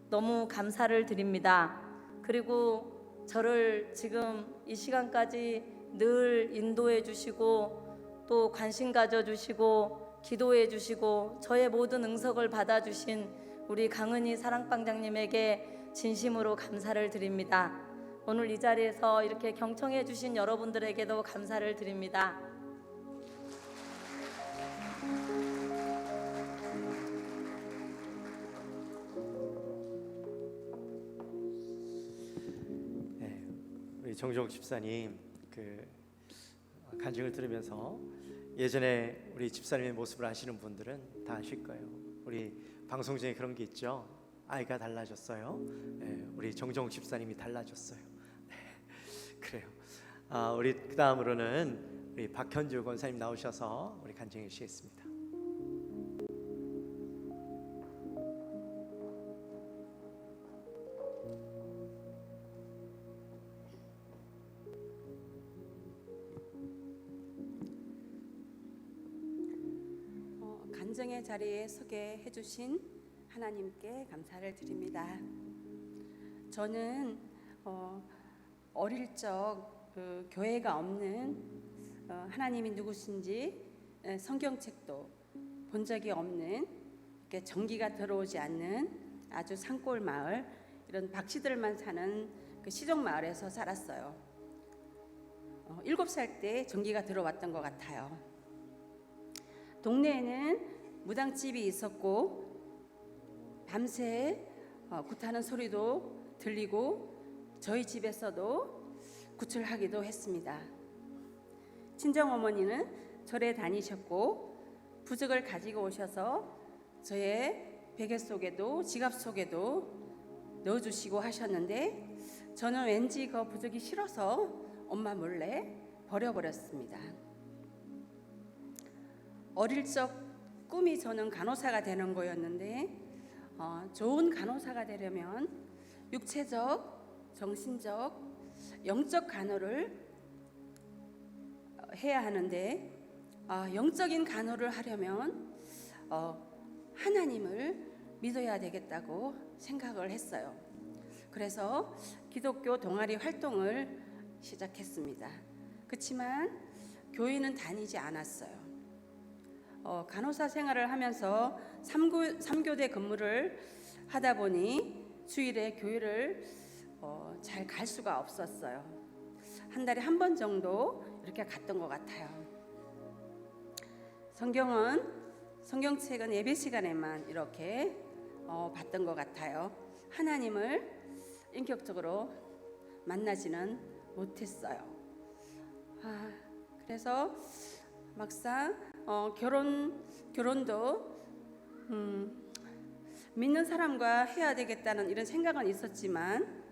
너무 감사를 드립니다. 그리고 저를 지금 이 시간까지 늘 인도해 주시고 또 관심 가져 주시고 기도해 주시고 저의 모든 응석을 받아 주신 우리 강은희 사랑방장님에게 진심으로 감사를 드립니다. 오늘 이 자리에서 이렇게 경청해 주신 여러분들에게도 감사를 드립니다. 네, 우리 정종 집사님 간증을 들으면서 예전에 우리 집사님의 모습을 아시는 분들은 다 아실 거예요. 우리 방송 중에 그런 게 있죠. 아이가 달라졌어요. 네, 우리 정종 집사님이 달라졌어요. 네, 그래요. 우리 그 다음으로는 우리 박현주 권사님 나오셔서 우리 간증해 주시겠습니다. 간증의 자리에 소개해 주신 하나님께 감사를 드립니다. 저는 어릴 적 교회가 없는 하나님이 누구신지 성경책도 본 적이 없는 이렇게 전기가 들어오지 않는 아주 산골 마을, 이런 박씨들만 사는 그 시종 마을에서 살았어요. 7살 때 전기가 들어왔던 것 같아요. 동네에는 무당집이 있었고 밤새 굿하는 소리도 들리고 저희 집에서도 굿을 하기도 했습니다. 친정어머니는 절에 다니셨고 부적을 가지고 오셔서 저의 베개 속에도 지갑 속에도 넣어주시고 하셨는데 저는 왠지 그 부적이 싫어서 엄마 몰래 버려버렸습니다. 어릴 적 꿈이 저는 간호사가 되는 거였는데 좋은 간호사가 되려면 육체적, 정신적, 영적 간호를 해야 하는데 영적인 간호를 하려면 하나님을 믿어야 되겠다고 생각을 했어요. 그래서 기독교 동아리 활동을 시작했습니다. 그렇지만 교회는 다니지 않았어요. 간호사 생활을 하면서 3교대 근무를 하다 보니 주일에 교회를 잘 갈 수가 없었어요. 한 달에 한 번 정도 이렇게 갔던 것 같아요. 성경책은 예배 시간에만 이렇게 봤던 것 같아요. 하나님을 인격적으로 만나지는 못했어요. 그래서 막상 결혼도 믿는 사람과 해야 되겠다는 이런 생각은 있었지만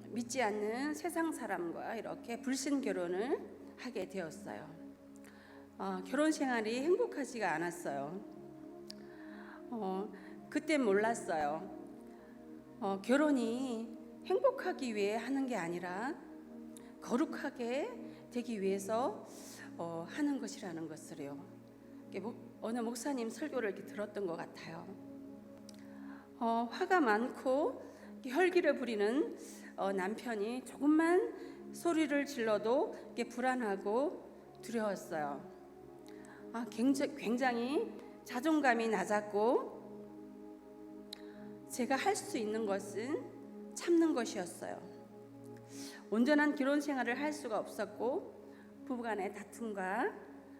믿지 않는 세상 사람과 이렇게 불신 결혼을 하게 되었어요. 결혼 생활이 행복하지가 않았어요. 그때 몰랐어요. 결혼이 행복하기 위해 하는 게 아니라 거룩하게 되기 위해서 하는 것이라는 것을요. 어느 목사님 설교를 이렇게 들었던 것 같아요. 화가 많고 혈기를 부리는 남편이 조금만 소리를 질러도 불안하고 두려웠어요. 굉장히 자존감이 낮았고 제가 할 수 있는 것은 참는 것이었어요. 온전한 결혼 생활을 할 수가 없었고 부부간의 다툼과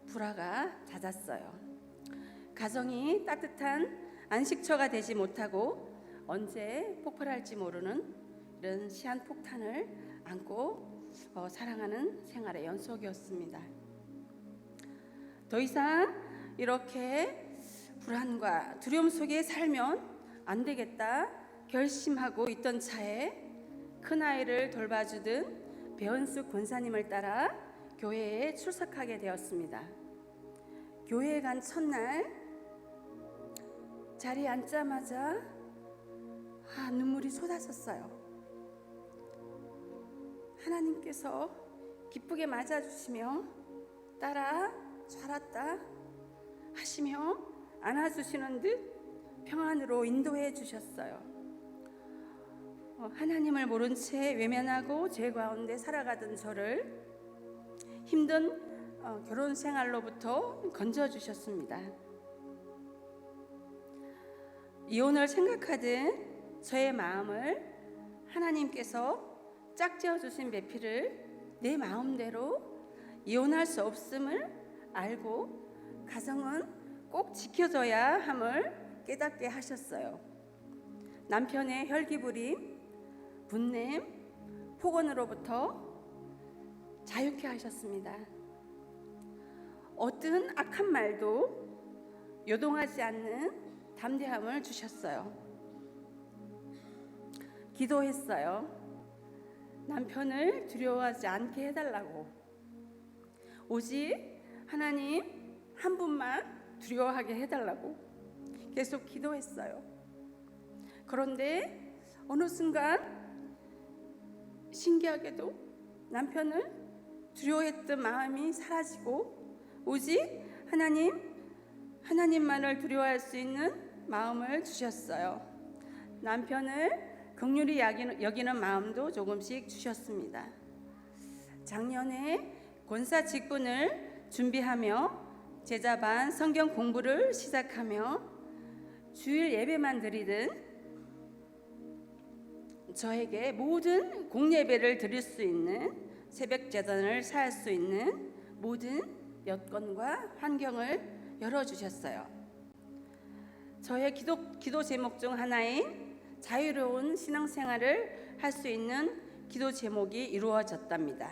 불화가 잦았어요. 가정이 따뜻한 안식처가 되지 못하고 언제 폭발할지 모르는 이런 시한폭탄을 안고 살아가는 생활의 연속이었습니다. 더 이상 이렇게 불안과 두려움 속에 살면 안 되겠다 결심하고 있던 차에 큰아이를 돌봐주던 배은숙 권사님을 따라 교회에 출석하게 되었습니다. 교회에 간 첫날 자리에 앉자마자 눈물이 쏟아졌어요. 하나님께서 기쁘게 맞아주시며 따라 잘 왔다 하시며 안아주시는 듯 평안으로 인도해 주셨어요. 하나님을 모른 채 외면하고 죄 가운데 살아가던 저를 힘든 결혼 생활로부터 건져주셨습니다. 이혼을 생각하던 저의 마음을 하나님께서 짝지어 주신 배필을 내 마음대로 이혼할 수 없음을 알고 가정은 꼭 지켜줘야 함을 깨닫게 하셨어요. 남편의 혈기부림, 분냄, 폭언으로부터 자유케 하셨습니다. 어떤 악한 말도 요동하지 않는 담대함을 주셨어요. 기도했어요. 남편을 두려워하지 않게 해달라고. 오직 하나님 한 분만 두려워하게 해달라고 계속 기도했어요. 그런데 어느 순간 신기하게도 남편을 두려워했던 마음이 사라지고 오직 하나님만을 두려워할 수 있는 마음을 주셨어요. 남편을 긍휼히 여기는 마음도 조금씩 주셨습니다. 작년에 권사 직분을 준비하며 제자반 성경 공부를 시작하며 주일 예배만 드리던 저에게 모든 공예배를 드릴 수 있는 새벽 제단을 사할 수 있는 모든 여건과 환경을 열어주셨어요. 저의 기도 제목 중 하나인 자유로운 신앙생활을 할 수 있는 기도 제목이 이루어졌답니다.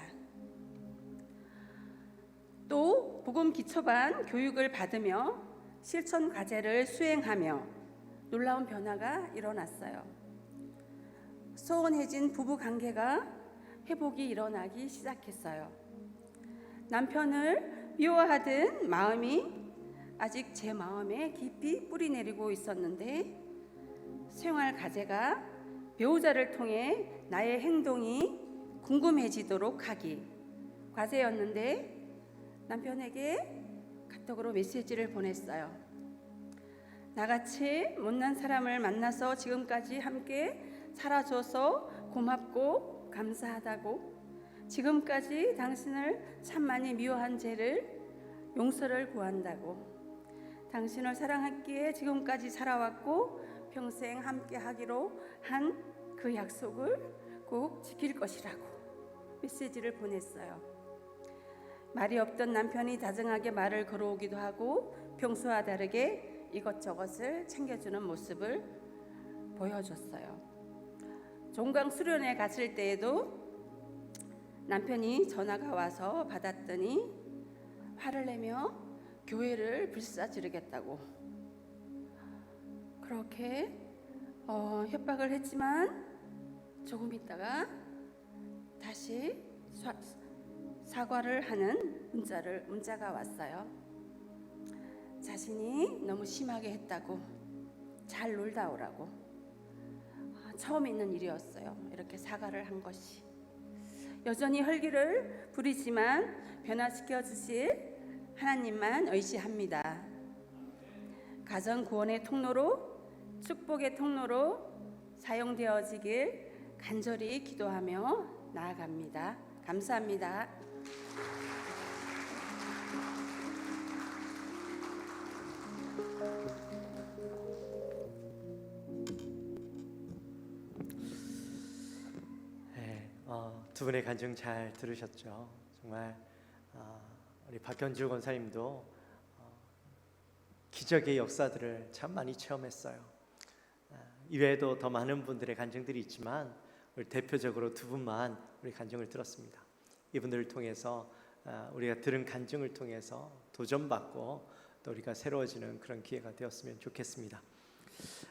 또 복음 기초반 교육을 받으며 실천 과제를 수행하며 놀라운 변화가 일어났어요. 소원해진 부부 관계가 회복이 일어나기 시작했어요. 남편을 미워하던 마음이 아직 제 마음에 깊이 뿌리내리고 있었는데 생활 과제가 배우자를 통해 나의 행동이 궁금해지도록 하기 과제였는데 남편에게 카톡으로 메시지를 보냈어요. 나같이 못난 사람을 만나서 지금까지 함께 살아줘서 고맙고 감사하다고, 지금까지 당신을 참 많이 미워한 죄를 용서를 구한다고, 당신을 사랑했기에 지금까지 살아왔고 평생 함께 하기로 한 그 약속을 꼭 지킬 것이라고 메시지를 보냈어요. 말이 없던 남편이 다정하게 말을 걸어오기도 하고 평소와 다르게 이것저것을 챙겨주는 모습을 보여줬어요. 종강 수련회 갔을 때에도 남편이 전화가 와서 받았더니 화를 내며 교회를 불사지르겠다고 그렇게 협박을 했지만 조금 있다가 다시 사과를 하는 문자가 왔어요. 자신이 너무 심하게 했다고, 잘 놀다 오라고. 처음 있는 일이었어요. 이렇게 사과를 한 것이. 여전히 혈기를 부리지만 변화시켜 주실 하나님만 의지합니다. 가정 구원의 통로로, 축복의 통로로 사용되어지길 간절히 기도하며 나아갑니다. 감사합니다. 네, 두 분의 간증 잘 들으셨죠? 정말 우리 박현주 권사님도 기적의 역사들을 참 많이 체험했어요. 이외에도 더 많은 분들의 간증들이 있지만 우리 대표적으로 두 분만 우리 간증을 들었습니다. 이분들을 통해서 우리가 들은 간증을 통해서 도전받고 또 우리가 새로워지는 그런 기회가 되었으면 좋겠습니다.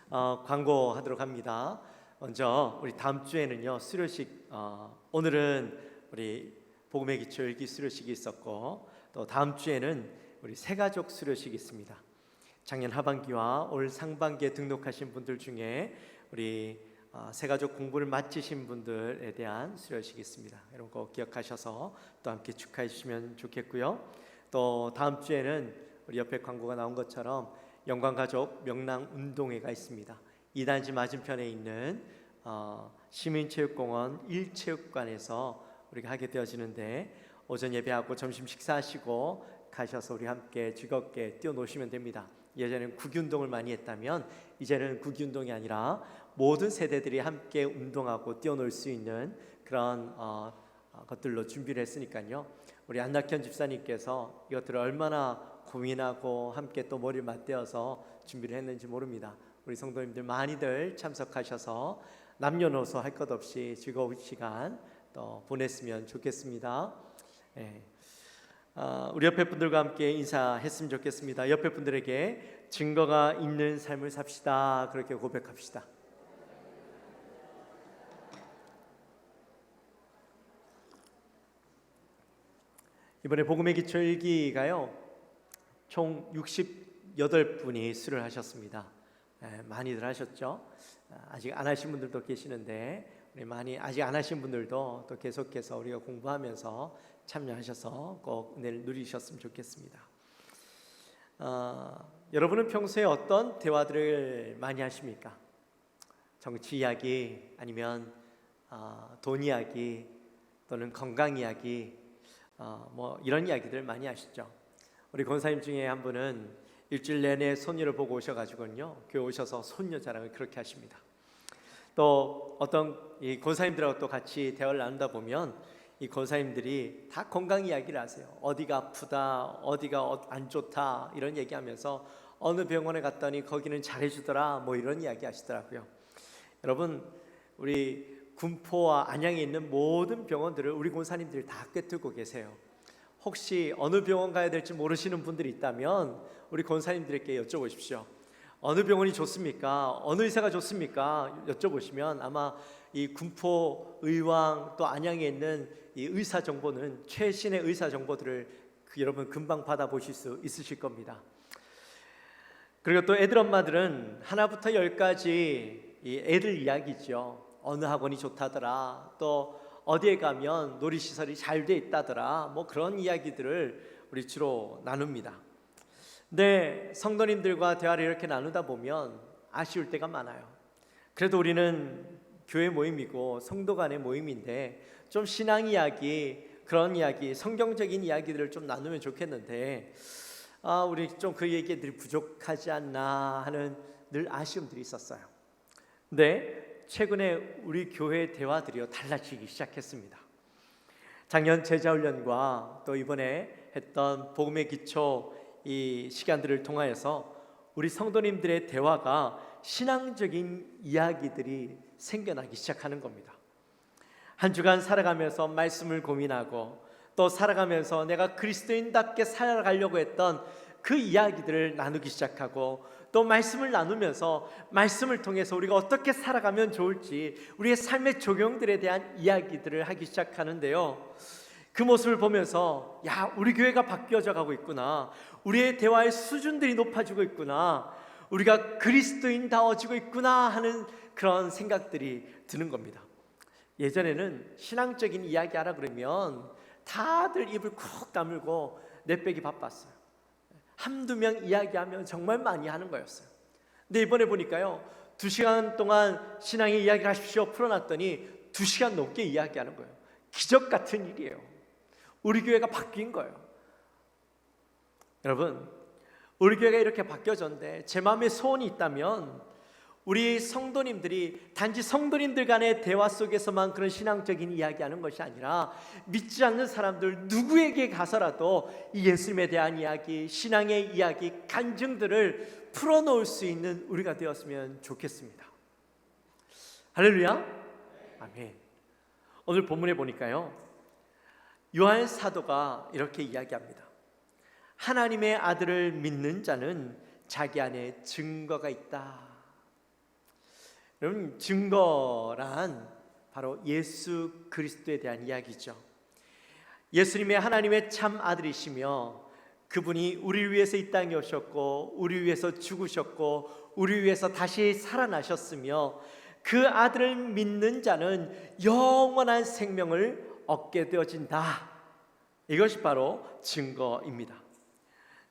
광고하도록 합니다. 먼저 우리 다음 주에는요 수료식, 오늘은 우리 복음의 기초 일기 수료식이 있었고 또 다음 주에는 우리 새가족 수료식이 있습니다. 작년 하반기와 올 상반기에 등록하신 분들 중에 우리 새가족 공부를 마치신 분들에 대한 수료식이 있습니다. 여러분 꼭 기억하셔서 또 함께 축하해 주시면 좋겠고요. 또 다음 주에는 우리 옆에 광고가 나온 것처럼 영광가족 명랑운동회가 있습니다. 이단지 맞은편에 있는 시민체육공원 1체육관에서 우리가 하게 되어지는데 오전 예배하고 점심 식사하시고 가셔서 우리 함께 즐겁게 뛰어노시면 됩니다. 예전에는 구기운동을 많이 했다면 이제는 구기운동이 아니라 모든 세대들이 함께 운동하고 뛰어놀 수 있는 그런 것들로 준비를 했으니까요. 우리 안낙현 집사님께서 이것들을 얼마나 고민하고 함께 또 머리를 맞대어서 준비를 했는지 모릅니다. 우리 성도님들 많이들 참석하셔서 남녀노소 할 것 없이 즐거운 시간 또 보냈으면 좋겠습니다. 네. 우리 옆에 분들과 함께 인사했으면 좋겠습니다. 옆에 분들에게 증거가 있는 삶을 삽시다. 그렇게 고백합시다. 이번에 복음의 기초 일기가요 총 68분이 수료를 하셨습니다. 많이들 하셨죠? 아직 안 하신 분들도 계시는데 우리 많이 아직 안 하신 분들도 또 계속해서 우리가 공부하면서 참여하셔서 꼭 은혜를 누리셨으면 좋겠습니다. 여러분은 평소에 어떤 대화들을 많이 하십니까? 정치 이야기 아니면 돈 이야기 또는 건강 이야기 뭐 이런 이야기들 많이 하시죠. 우리 권사님 중에 한 분은 일주일 내내 손녀를 보고 오셔가지고요 교회 오셔서 손녀 자랑을 그렇게 하십니다. 또 어떤 이 권사님들하고 또 같이 대화를 나누다 보면 이 권사님들이 다 건강 이야기를 하세요. 어디가 아프다, 어디가 안 좋다 이런 얘기하면서 어느 병원에 갔더니 거기는 잘해주더라 뭐 이런 이야기 하시더라고요. 여러분, 우리 군포와 안양에 있는 모든 병원들을 우리 권사님들이 다 꿰뚫고 계세요. 혹시 어느 병원 가야 될지 모르시는 분들이 있다면 우리 권사님들에게 여쭤보십시오. 어느 병원이 좋습니까? 어느 의사가 좋습니까? 여쭤보시면 아마 이 군포, 의왕 또 안양에 있는 이 의사 정보는 최신의 의사 정보들을 여러분 금방 받아보실 수 있으실 겁니다. 그리고 또 애들 엄마들은 하나부터 10까지 이 애들 이야기죠. 어느 학원이 좋다더라, 또 어디에 가면 놀이시설이 잘 돼 있다더라, 뭐 그런 이야기들을 우리 주로 나눕니다. 근데 성도님들과 대화를 이렇게 나누다 보면 아쉬울 때가 많아요. 그래도 우리는 교회 모임이고 성도 간의 모임인데 좀 신앙 이야기, 그런 이야기, 성경적인 이야기들을 좀 나누면 좋겠는데 우리 좀 그 얘기들이 부족하지 않나 하는 늘 아쉬움들이 있었어요. 근데 최근에 우리 교회 대화들이요 달라지기 시작했습니다. 작년 제자훈련과 또 이번에 했던 복음의 기초 이 시간들을 통하여서 우리 성도님들의 대화가 신앙적인 이야기들이 생겨나기 시작하는 겁니다. 한 주간 살아가면서 말씀을 고민하고 또 살아가면서 내가 그리스도인답게 살아가려고 했던 그 이야기들을 나누기 시작하고 또 말씀을 나누면서 말씀을 통해서 우리가 어떻게 살아가면 좋을지 우리의 삶의 적용들에 대한 이야기들을 하기 시작하는데요. 그 모습을 보면서 야, 우리 교회가 바뀌어져 가고 있구나, 우리의 대화의 수준들이 높아지고 있구나, 우리가 그리스도인다워지고 있구나 하는 그런 생각들이 드는 겁니다. 예전에는 신앙적인 이야기 하라 그러면 다들 입을 쿡 다물고 내빼기 바빴어요. 한두 명 이야기하면 정말 많이 하는 거였어요. 근데 이번에 보니까요 2시간 동안 신앙의 이야기 하십시오 풀어놨더니 2시간 넘게 이야기하는 거예요. 기적 같은 일이에요. 우리 교회가 바뀐 거예요. 여러분, 우리 교회가 이렇게 바뀌어졌는데 제 마음에 소원이 있다면 우리 성도님들이 단지 성도님들 간의 대화 속에서만 그런 신앙적인 이야기하는 것이 아니라 믿지 않는 사람들 누구에게 가서라도 이 예수님에 대한 이야기, 신앙의 이야기, 간증들을 풀어놓을 수 있는 우리가 되었으면 좋겠습니다. 할렐루야, 아멘. 오늘 본문에 보니까요 요한 사도가 이렇게 이야기합니다. 하나님의 아들을 믿는 자는 자기 안에 증거가 있다. 여러분, 증거란 바로 예수 그리스도에 대한 이야기죠. 예수님의 하나님의 참 아들이시며 그분이 우리를 위해서 이 땅에 오셨고 우리 위해서 죽으셨고 우리 위해서 다시 살아나셨으며 그 아들을 믿는 자는 영원한 생명을 얻게 되어진다. 이것이 바로 증거입니다.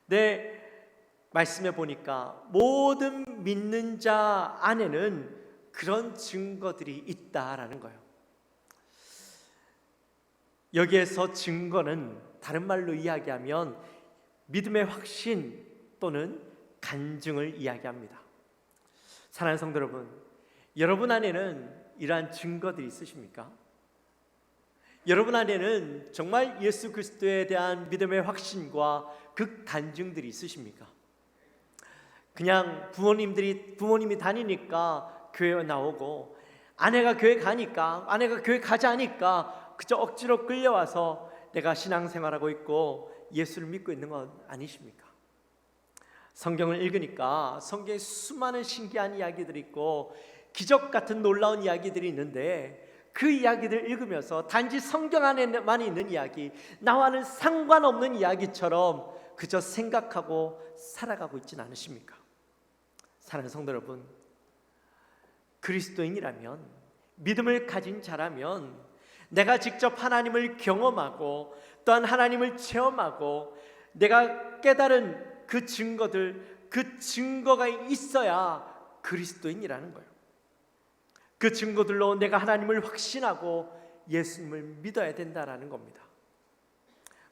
네, 말씀해 보니까 모든 믿는 자 안에는 그런 증거들이 있다라는 거예요. 여기에서 증거는 다른 말로 이야기하면 믿음의 확신 또는 간증을 이야기합니다. 사랑하는 성도 여러분, 여러분 안에는 이러한 증거들이 있으십니까? 여러분 안에는 정말 예수 그리스도에 대한 믿음의 확신과 그 간증들이 있으십니까? 그냥 부모님이 다니니까 교회 나오고 아내가 교회 가니까, 아내가 교회 가지 않으니까 그저 억지로 끌려와서 내가 신앙생활하고 있고 예수를 믿고 있는 건 아니십니까? 성경을 읽으니까 성경에 수많은 신기한 이야기들이 있고 기적 같은 놀라운 이야기들이 있는데 그 이야기들 읽으면서 단지 성경 안에만 있는 이야기, 나와는 상관없는 이야기처럼 그저 생각하고 살아가고 있지는 않으십니까? 사랑하는 성도 여러분, 그리스도인이라면, 믿음을 가진 자라면 내가 직접 하나님을 경험하고 또한 하나님을 체험하고 내가 깨달은 그 증거들, 그 증거가 있어야 그리스도인이라는 거예요. 그 증거들로 내가 하나님을 확신하고 예수님을 믿어야 된다라는 겁니다.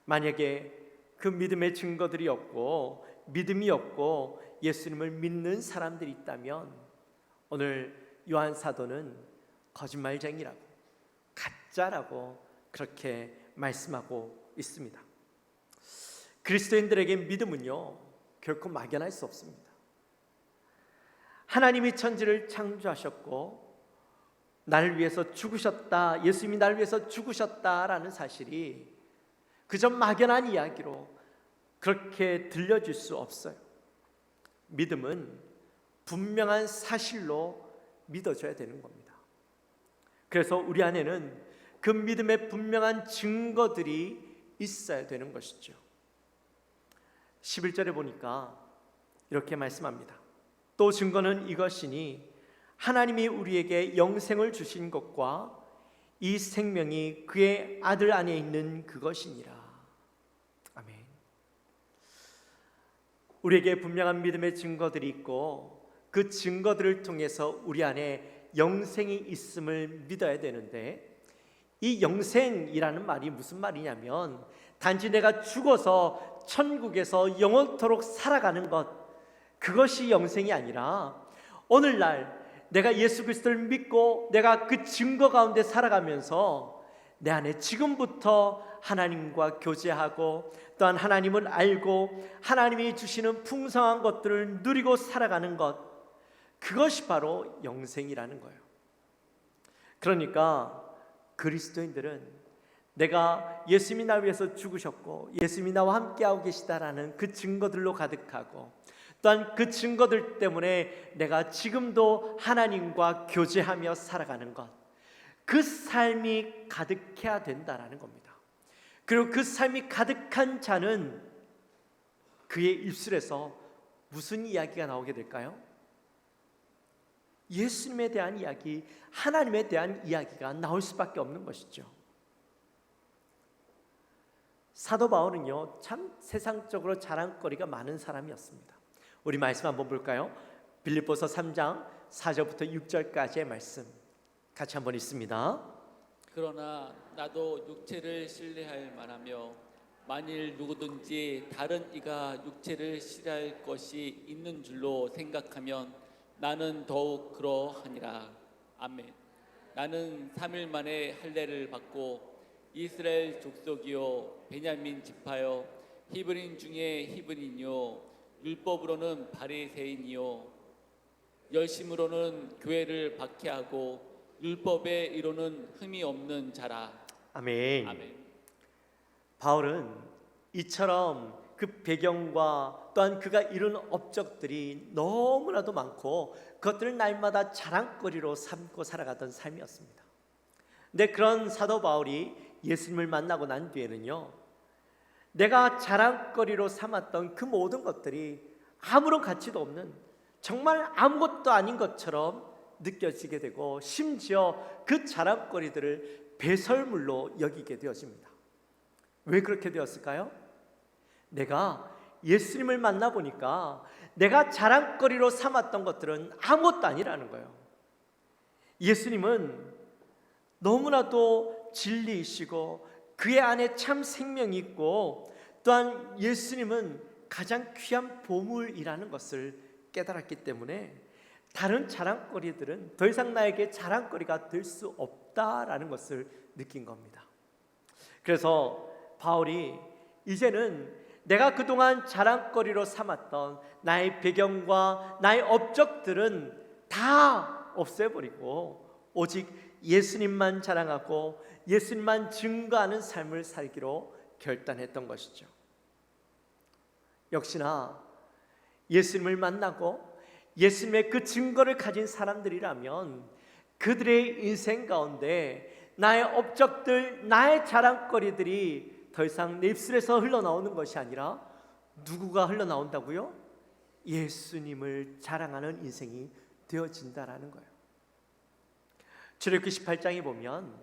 만약에 그 믿음의 증거들이 없고 믿음이 없고 예수님을 믿는 사람들이 있다면 오늘 요한 사도는 거짓말쟁이라고, 가짜라고 그렇게 말씀하고 있습니다. 그리스도인들에게 믿음은요, 결코 막연할 수 없습니다. 하나님이 천지를 창조하셨고 나를 위해서 죽으셨다, 예수님이 나를 위해서 죽으셨다라는 사실이 그저 막연한 이야기로 그렇게 들려질 수 없어요. 믿음은 분명한 사실로 믿어져야 되는 겁니다. 그래서 우리 안에는 그 믿음의 분명한 증거들이 있어야 되는 것이죠. 11절에 보니까 이렇게 말씀합니다. 또 증거는 이것이니 하나님이 우리에게 영생을 주신 것과 이 생명이 그의 아들 안에 있는 그것이니라. 아멘. 우리에게 분명한 믿음의 증거들이 있고 그 증거들을 통해서 우리 안에 영생이 있음을 믿어야 되는데, 이 영생이라는 말이 무슨 말이냐면 단지 내가 죽어서 천국에서 영원토록 살아가는 것, 그것이 영생이 아니라 오늘날 내가 예수 그리스도를 믿고 내가 그 증거 가운데 살아가면서 내 안에 지금부터 하나님과 교제하고 또한 하나님을 알고 하나님이 주시는 풍성한 것들을 누리고 살아가는 것, 그것이 바로 영생이라는 거예요. 그러니까 그리스도인들은 내가 예수님이 나 위해서 죽으셨고 예수님이 나와 함께하고 계시다라는 그 증거들로 가득하고, 또한 그 증거들 때문에 내가 지금도 하나님과 교제하며 살아가는 것, 그 삶이 가득해야 된다라는 겁니다. 그리고 그 삶이 가득한 자는 그의 입술에서 무슨 이야기가 나오게 될까요? 예수님에 대한 이야기, 하나님에 대한 이야기가 나올 수밖에 없는 것이죠. 사도 바울은요, 참 세상적으로 자랑거리가 많은 사람이었습니다. 우리 말씀 한번 볼까요? 빌립보서 3장 4절부터 6절까지의 말씀 같이 한번 읽습니다. 그러나 나도 육체를 신뢰할 만하며 만일 누구든지 다른 이가 육체를 신뢰할 것이 있는 줄로 생각하면 나는 더욱 그러하니라. 아멘. 나는 3일 만에 할례를 받고 이스라엘 족속이요 베냐민 지파요 히브리인 중에 히브리인이요 율법으로는 바리새인이요 열심으로는 교회를 박해하고 율법에 이루는 흠이 없는 자라. 아멘. 아멘. 바울은 이처럼 그 배경과 또한 그가 이룬 업적들이 너무나도 많고 그것들을 날마다 자랑거리로 삼고 살아가던 삶이었습니다. 근데 그런 사도 바울이 예수님을 만나고 난 뒤에는요, 내가 자랑거리로 삼았던 그 모든 것들이 아무런 가치도 없는, 정말 아무것도 아닌 것처럼 느껴지게 되고, 심지어 그 자랑거리들을 배설물로 여기게 되어집니다. 왜 그렇게 되었을까요? 내가 예수님을 만나보니까 내가 자랑거리로 삼았던 것들은 아무것도 아니라는 거예요. 예수님은 너무나도 진리이시고 그의 안에 참 생명이 있고, 또한 예수님은 가장 귀한 보물이라는 것을 깨달았기 때문에 다른 자랑거리들은 더 이상 나에게 자랑거리가 될 수 없다라는 것을 느낀 겁니다. 그래서 바울이 이제는 내가 그동안 자랑거리로 삼았던 나의 배경과 나의 업적들은 다 없애버리고 오직 예수님만 자랑하고 예수님만 증거하는 삶을 살기로 결단했던 것이죠. 역시나 예수님을 만나고 예수님의 그 증거를 가진 사람들이라면 그들의 인생 가운데 나의 업적들, 나의 자랑거리들이 더 이상 내 입술에서 흘러나오는 것이 아니라 누구가 흘러나온다고요? 예수님을 자랑하는 인생이 되어진다라는 거예요. 출애굽기 18장에 보면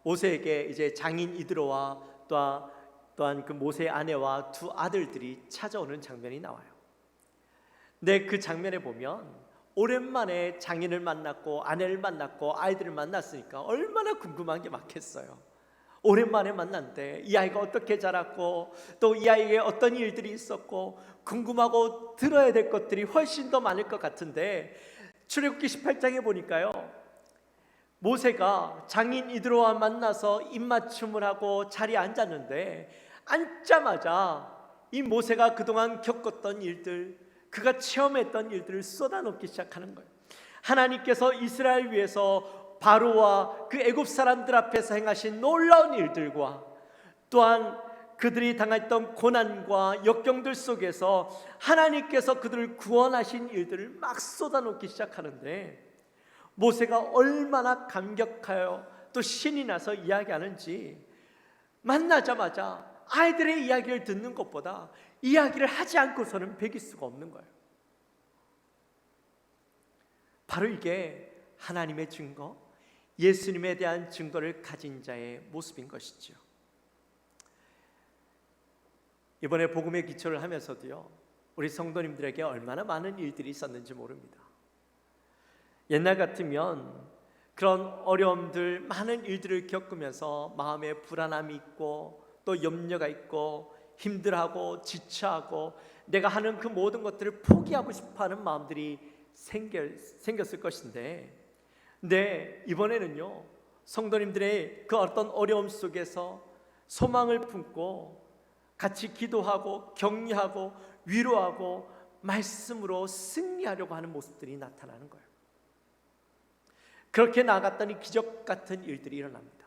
모세에게 이제 장인 이드로와 또한 그 모세의 아내와 두 아들들이 찾아오는 장면이 나와요. 근데 그 장면에 보면 오랜만에 장인을 만났고 아내를 만났고 아이들을 만났으니까 얼마나 궁금한 게 많겠어요. 오랜만에 만났는데 이 아이가 어떻게 자랐고 또 이 아이에게 어떤 일들이 있었고 궁금하고 들어야 될 것들이 훨씬 더 많을 것 같은데 출애굽기 18장에 보니까요, 모세가 장인 이드로와 만나서 입맞춤을 하고 자리에 앉았는데, 앉자마자 이 모세가 그동안 겪었던 일들, 그가 체험했던 일들을 쏟아놓기 시작하는 거예요. 하나님께서 이스라엘 위해서 바로와 그 애굽 사람들 앞에서 행하신 놀라운 일들과, 또한 그들이 당했던 고난과 역경들 속에서 하나님께서 그들을 구원하신 일들을 막 쏟아놓기 시작하는데, 모세가 얼마나 감격하여 또 신이 나서 이야기하는지, 만나자마자 아이들의 이야기를 듣는 것보다 이야기를 하지 않고서는 배길 수가 없는 거예요. 바로 이게 하나님의 증거, 예수님에 대한 증거를 가진 자의 모습인 것이죠. 이번에 복음의 기초를 하면서도요, 우리 성도님들에게 얼마나 많은 일들이 있었는지 모릅니다. 옛날 같으면 그런 어려움들, 많은 일들을 겪으면서 마음에 불안함이 있고 또 염려가 있고 힘들어하고 지쳐하고 내가 하는 그 모든 것들을 포기하고 싶어하는 마음들이 생겼을 것인데, 근데 이번에는요, 성도님들의 그 어떤 어려움 속에서 소망을 품고 같이 기도하고 격려하고 위로하고 말씀으로 승리하려고 하는 모습들이 나타나는 거예요. 그렇게 나아갔더니 기적 같은 일들이 일어납니다.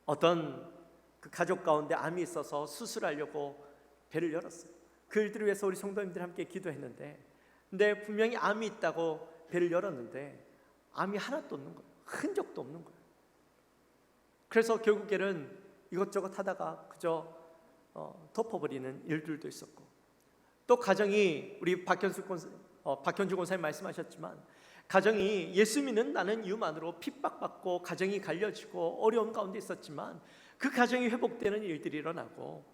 어떤 그 가족 가운데 암이 있어서 수술하려고 배를 열었어요. 그 일들을 위해서 우리 성도님들 함께 기도했는데, 근데 분명히 암이 있다고 배를 열었는데 암이 하나도 없는 거예요. 흔적도 없는 거예요. 그래서 결국에는 이것저것 하다가 그저 덮어버리는 일들도 있었고, 또 가정이 우리 박현주 권사님 말씀하셨지만, 가정이 예수 믿는 나는 이유만으로 핍박받고 가정이 갈려지고 어려움 가운데 있었지만 그 가정이 회복되는 일들이 일어나고,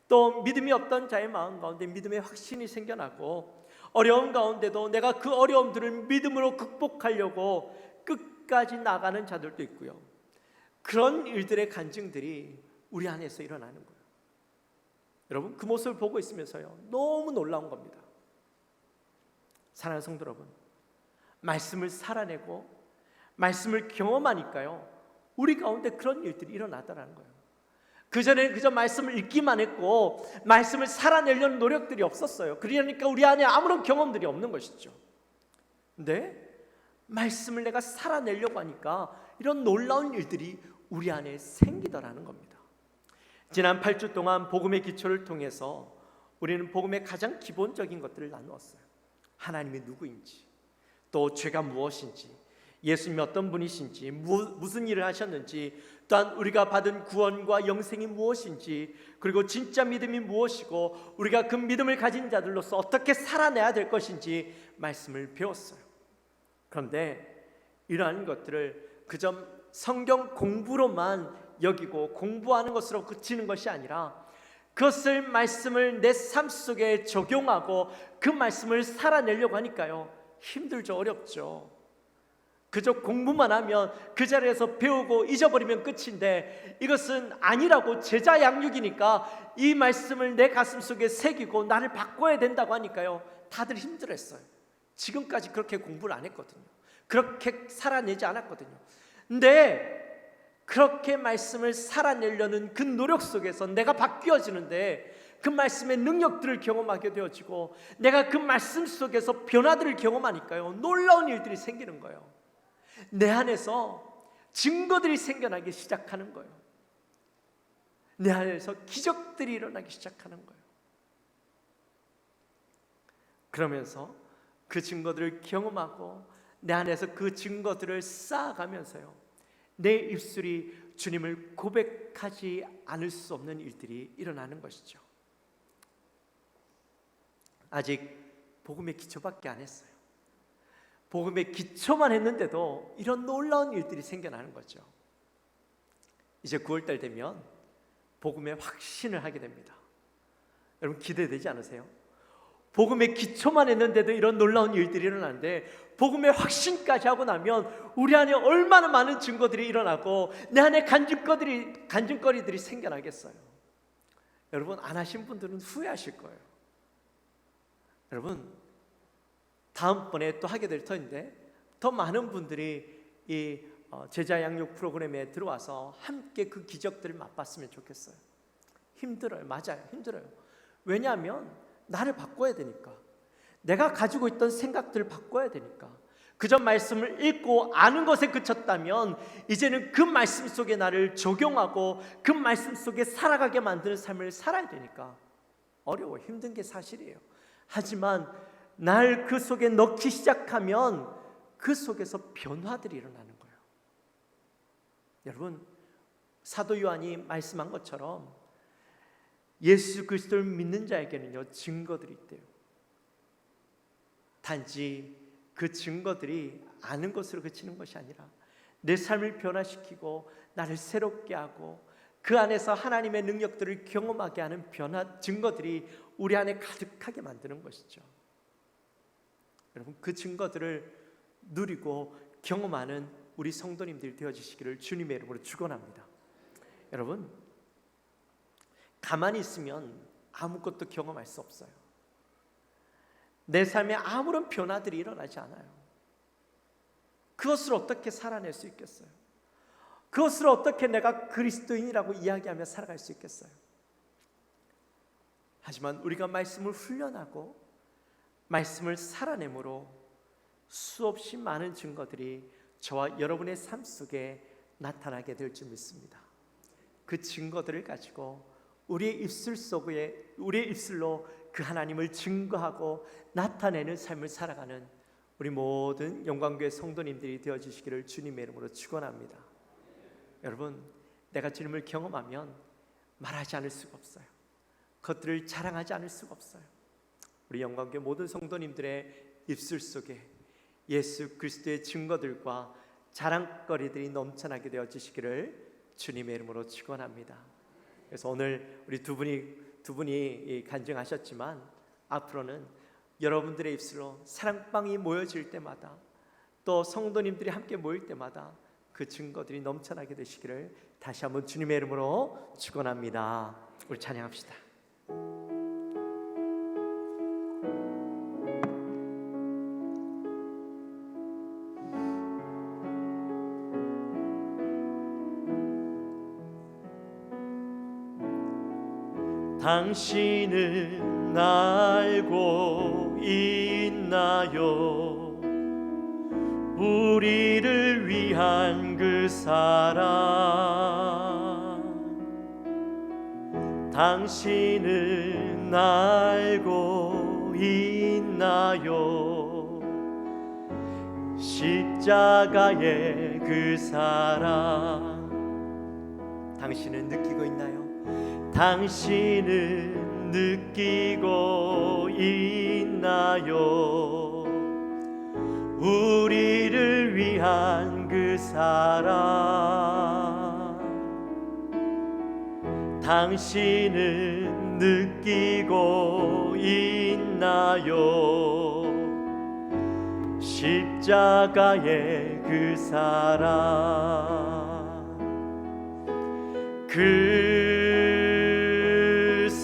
또 믿음이 없던 자의 마음 가운데 믿음의 확신이 생겨나고, 어려움 가운데도 내가 그 어려움들을 믿음으로 극복하려고 끝까지 나가는 자들도 있고요. 그런 일들의 간증들이 우리 안에서 일어나는 거예요. 여러분, 그 모습을 보고 있으면서요, 너무 놀라운 겁니다. 사랑하는 성도 여러분, 말씀을 살아내고 말씀을 경험하니까요, 우리 가운데 그런 일들이 일어나더라는 거예요. 그전에는 그저 말씀을 읽기만 했고 말씀을 살아내려는 노력들이 없었어요. 그러니까 우리 안에 아무런 경험들이 없는 것이죠. 근데 말씀을 내가 살아내려고 하니까 이런 놀라운 일들이 우리 안에 생기더라는 겁니다. 지난 8주 동안 복음의 기초를 통해서 우리는 복음의 가장 기본적인 것들을 나누었어요. 하나님이 누구인지, 또 죄가 무엇인지, 예수님이 어떤 분이신지, 무슨 일을 하셨는지, 또한 우리가 받은 구원과 영생이 무엇인지, 그리고 진짜 믿음이 무엇이고 우리가 그 믿음을 가진 자들로서 어떻게 살아내야 될 것인지 말씀을 배웠어요. 그런데 이러한 것들을 그저 성경 공부로만 여기고 공부하는 것으로 그치는 것이 아니라, 그것을 말씀을 내 삶 속에 적용하고 그 말씀을 살아내려고 하니까요, 힘들죠, 어렵죠. 그저 공부만 하면 그 자리에서 배우고 잊어버리면 끝인데, 이것은 아니라고, 제자 양육이니까 이 말씀을 내 가슴 속에 새기고 나를 바꿔야 된다고 하니까요, 다들 힘들었어요. 지금까지 그렇게 공부를 안 했거든요. 그렇게 살아내지 않았거든요. 근데 그렇게 말씀을 살아내려는 그 노력 속에서 내가 바뀌어지는데, 그 말씀의 능력들을 경험하게 되어지고 내가 그 말씀 속에서 변화들을 경험하니까요, 놀라운 일들이 생기는 거예요. 내 안에서 증거들이 생겨나기 시작하는 거예요. 내 안에서 기적들이 일어나기 시작하는 거예요. 그러면서 그 증거들을 경험하고 내 안에서 그 증거들을 쌓아가면서요, 내 입술이 주님을 고백하지 않을 수 없는 일들이 일어나는 것이죠. 아직 복음의 기초밖에 안 했어요. 복음의 기초만 했는데도 이런 놀라운 일들이 생겨나는 거죠. 이제 9월달 되면 복음의 확신을 하게 됩니다. 여러분, 기대되지 않으세요? 복음의 기초만 했는데도 이런 놀라운 일들이 일어나는데, 복음의 확신까지 하고 나면 우리 안에 얼마나 많은 증거들이 일어나고 내 안에 간증거리들이 생겨나겠어요. 여러분, 안 하신 분들은 후회하실 거예요. 여러분, 다음번에 또 하게 될 터인데 더 많은 분들이 이 제자 양육 프로그램에 들어와서 함께 그 기적들을 맛봤으면 좋겠어요. 힘들어요. 맞아요. 힘들어요. 왜냐하면 나를 바꿔야 되니까. 내가 가지고 있던 생각들을 바꿔야 되니까. 그저 말씀을 읽고 아는 것에 그쳤다면 이제는 그 말씀 속에 나를 적용하고 그 말씀 속에 살아가게 만드는 삶을 살아야 되니까 어려워, 힘든 게 사실이에요. 하지만 날 그 속에 넣기 시작하면 그 속에서 변화들이 일어나는 거예요. 여러분, 사도 요한이 말씀한 것처럼 예수 그리스도를 믿는 자에게는요, 증거들이 있대요. 단지 그 증거들이 아는 것으로 그치는 것이 아니라 내 삶을 변화시키고 나를 새롭게 하고 그 안에서 하나님의 능력들을 경험하게 하는 증거들이 우리 안에 가득하게 만드는 것이죠. 여러분, 그 증거들을 누리고 경험하는 우리 성도님들이 되어주시기를 주님의 이름으로 축원합니다. 여러분, 가만히 있으면 아무것도 경험할 수 없어요. 내 삶에 아무런 변화들이 일어나지 않아요. 그것을 어떻게 살아낼 수 있겠어요? 그것을 어떻게 내가 그리스도인이라고 이야기하며 살아갈 수 있겠어요? 하지만 우리가 말씀을 훈련하고 말씀을 살아내므로 수없이 많은 증거들이 저와 여러분의 삶 속에 나타나게 될 줄 믿습니다. 그 증거들을 가지고 우리의 입술로 그 하나님을 증거하고 나타내는 삶을 살아가는 우리 모든 영광교회 성도님들이 되어주시기를 주님의 이름으로 축원합니다. 여러분, 내가 주님을 경험하면 말하지 않을 수가 없어요. 그것들을 자랑하지 않을 수가 없어요. 우리 영광교회 모든 성도님들의 입술 속에 예수 그리스도의 증거들과 자랑거리들이 넘쳐나게 되어주시기를 주님의 이름으로 축원합니다. 그래서 오늘 우리 두 분이 간증하셨지만 앞으로는 여러분들의 입술로 사랑방이 모여질 때마다 또 성도님들이 함께 모일 때마다 그 증거들이 넘쳐나게 되시기를 다시 한번 주님의 이름으로 축원합니다. 우리 찬양합시다. 당신은 알고 있나요? 우리를 위한 그 사랑. 당신은 알고 있나요? 십자가의 그 사랑. 당신은 느끼고 있나요? 당신은 느끼고 있나요? 우리를 위한 그 사랑. 당신은 느끼고 있나요? 십자가의 그 사랑. 그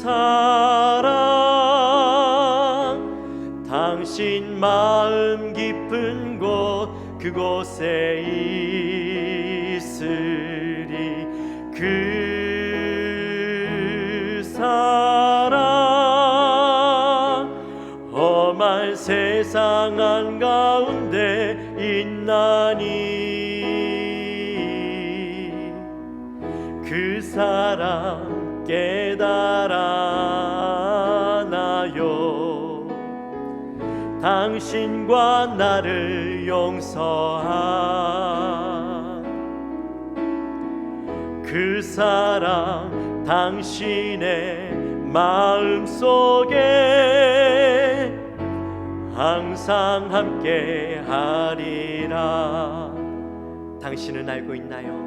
사랑, 당신 마음 깊은 곳 그곳에 있으리. 그 사랑 험한 세상 한가운데 있나니 그 사랑 깨달아나요? 당신과 나를 용서한 그 사랑 당신의 마음속에 항상 함께 하리라. 당신은 알고 있나요?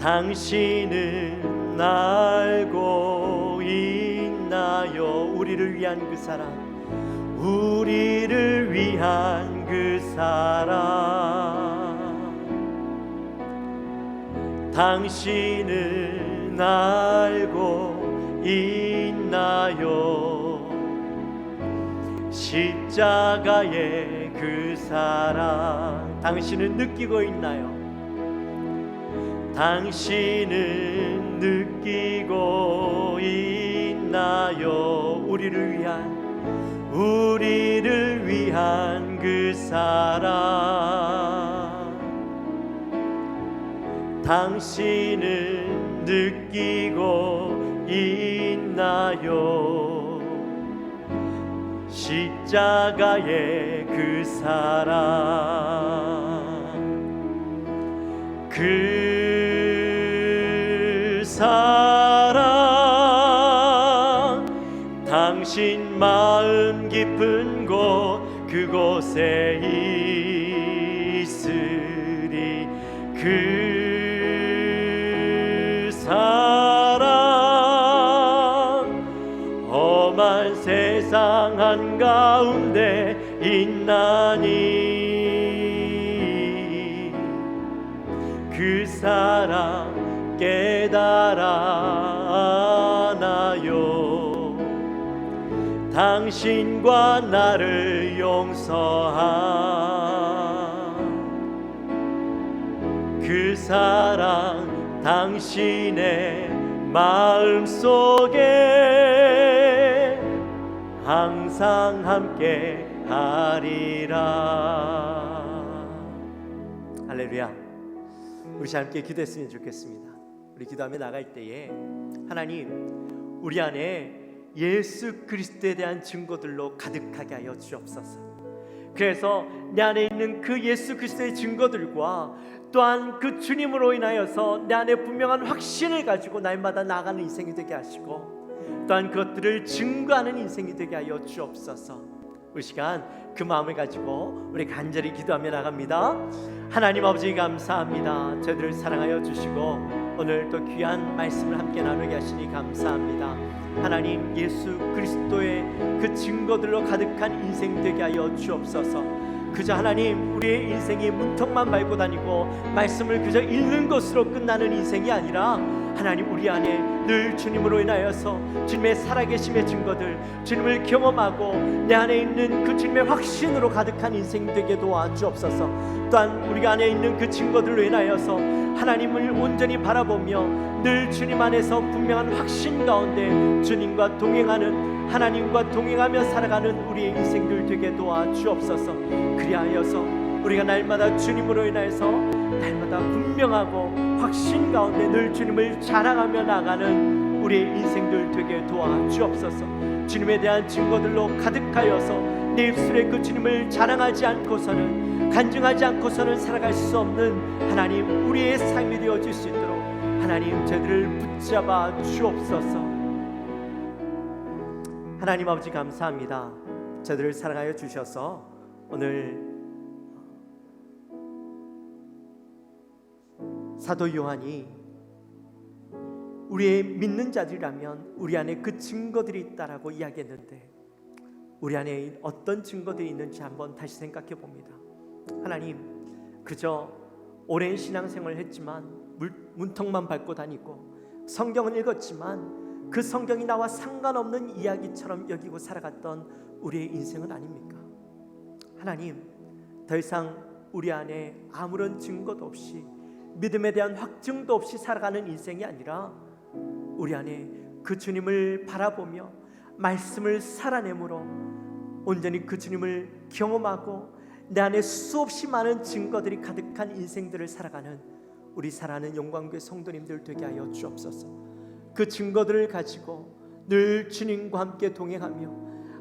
당신은 알고 있나요? 우리를 위한 그 사랑. 우리를 위한 그 사랑. 당신은 알고 있나요? 십자가의 그 사랑. 당신은 느끼고 있나요? 당신은 느끼고 있나요? 우리를 위한 그 사랑. 당신은 느끼고 있나요? 십자가의 그 사랑. 그 사랑. 당신 마음 깊은 곳 그곳에 있으리. 그 사랑 험한 세상 한가운데 있나니 그 사랑 깨달아나요. 당신과 나를 용서한 그 사랑 당신의 마음속에 항상 함께 하리라. 할렐루야. 우리 함께 기도했으면 좋겠습니다. 우리 기도하며 나갈 때에 하나님, 우리 안에 예수 그리스도에 대한 증거들로 가득하게 하여 주옵소서. 그래서 내 안에 있는 그 예수 그리스도의 증거들과 또한 그 주님으로 인하여서 내 안에 분명한 확신을 가지고 날마다 나아가는 인생이 되게 하시고, 또한 그것들을 증거하는 인생이 되게 하여 주옵소서. 이 시간 그 마음을 가지고 우리 간절히 기도하며 나갑니다. 하나님 아버지 감사합니다. 저희들을 사랑하여 주시고 오늘 또 귀한 말씀을 함께 나누게 하시니 감사합니다. 하나님, 예수 그리스도의 그 증거들로 가득한 인생 되게 하여 주옵소서. 그저 하나님, 우리의 인생이 문턱만 밟고 다니고 말씀을 그저 읽는 것으로 끝나는 인생이 아니라 하나님, 우리 안에 늘 주님으로 인하여서 주님의 살아계심의 증거들, 주님을 경험하고 내 안에 있는 그 주님의 확신으로 가득한 인생 되게 도와주옵소서. 또한 우리 안에 있는 그 증거들로 인하여서 하나님을 온전히 바라보며 늘 주님 안에서 분명한 확신 가운데 주님과 동행하는, 하나님과 동행하며 살아가는 우리의 인생들 되게 도와주옵소서. 그리하여서 우리가 날마다 주님으로 인하여서 날마다 분명하고 확신 가운데 늘 주님을 자랑하며 나가는 우리의 인생들 되게 도와주옵소서. 주님에 대한 증거들로 가득하여서 내 입술에 그 주님을 자랑하지 않고서는, 간증하지 않고서는 살아갈 수 없는 하나님, 우리의 삶이 되어질 수 있도록 하나님, 저희들을 붙잡아 주옵소서. 하나님 아버지 감사합니다. 저희들을 사랑하여 주셔서 오늘 사도 요한이 우리의 믿는 자들이라면 우리 안에 그 증거들이 있다라고 이야기했는데, 우리 안에 어떤 증거들이 있는지 한번 다시 생각해 봅니다. 하나님, 그저 오랜 신앙생활을 했지만 문턱만 밟고 다니고 성경은 읽었지만 그 성경이 나와 상관없는 이야기처럼 여기고 살아갔던 우리의 인생은 아닙니까? 하나님, 더 이상 우리 안에 아무런 증거도 없이, 믿음에 대한 확증도 없이 살아가는 인생이 아니라 우리 안에 그 주님을 바라보며 말씀을 살아내므로 온전히 그 주님을 경험하고 내 안에 수없이 많은 증거들이 가득한 인생들을 살아가는 우리 사랑하는 영광교회 성도님들 되게 하여 주옵소서. 그 증거들을 가지고 늘 주님과 함께 동행하며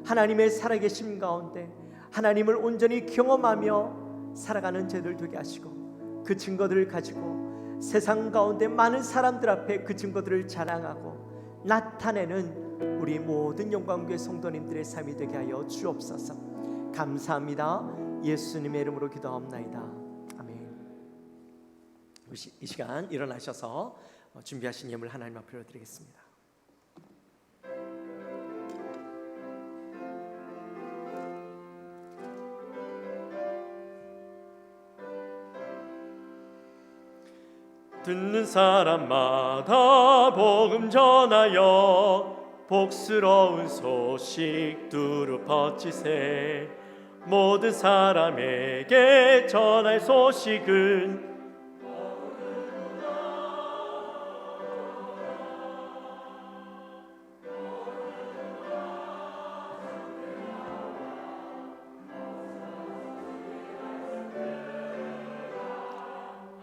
하나님의 살아계심 가운데 하나님을 온전히 경험하며 살아가는 저희들 되게 하시고, 그 증거들을 가지고 세상 가운데 많은 사람들 앞에 그 증거들을 자랑하고 나타내는 우리 모든 영광교회 성도님들의 삶이 되게 하여 주옵소서. 감사합니다. 예수님의 이름으로 기도하옵나이다. 아멘. 이 시간 일어나셔서 준비하신 예물 하나님 앞에 드리겠습니다. 듣는 사람마다 복음 전하여 복스러운 소식 두루 퍼지세. 모든 사람에게 전할 소식은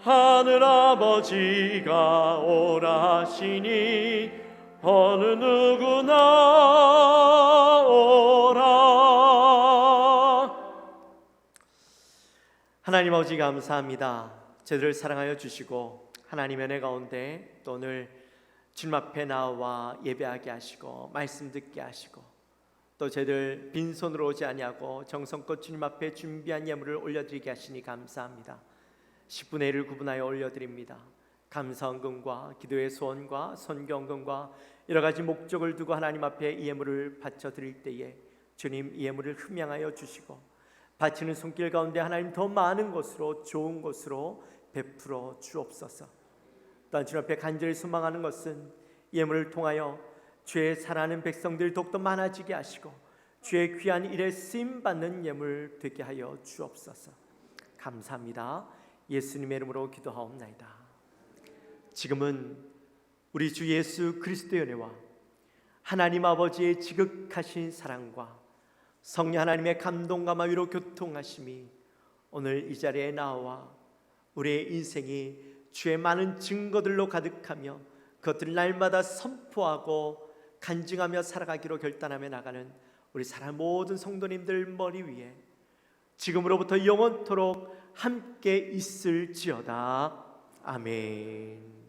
하늘 아버지가 오라 하시니 어느 누구나 오라. 하나님 아버지 감사합니다. 저희들을 사랑하여 주시고 하나님의 은혜 가운데 또 오늘 주님 앞에 나와 예배하게 하시고 말씀 듣게 하시고 또 저희들 빈손으로 오지 아니하고 정성껏 주님 앞에 준비한 예물을 올려드리게 하시니 감사합니다. 10분의 1을 구분하여 올려드립니다. 감사헌금과 기도의 소원과 선교헌금과 여러 가지 목적을 두고 하나님 앞에 이 예물을 바쳐드릴 때에 주님 이 예물을 흠양하여 주시고 바치는 손길 가운데 하나님 더 많은 것으로 좋은 것으로 베풀어 주옵소서. 또한 주님 앞에 간절히 소망하는 것은 예물을 통하여 주의 사랑하는 백성들이 더욱더 많아지게 하시고 주의 귀한 일에 쓰임받는 예물 되게 하여 주옵소서. 감사합니다. 예수님의 이름으로 기도하옵나이다. 지금은 우리 주 예수 그리스도의 은혜와 하나님 아버지의 지극하신 사랑과 성령 하나님의 감동과 위로 교통하심이 오늘 이 자리에 나와 우리의 인생이 주의 많은 증거들로 가득하며 그것들을 날마다 선포하고 간증하며 살아가기로 결단하며 나가는 우리 사랑 모든 성도님들 머리 위에 지금으로부터 영원토록 함께 있을지어다. 아멘.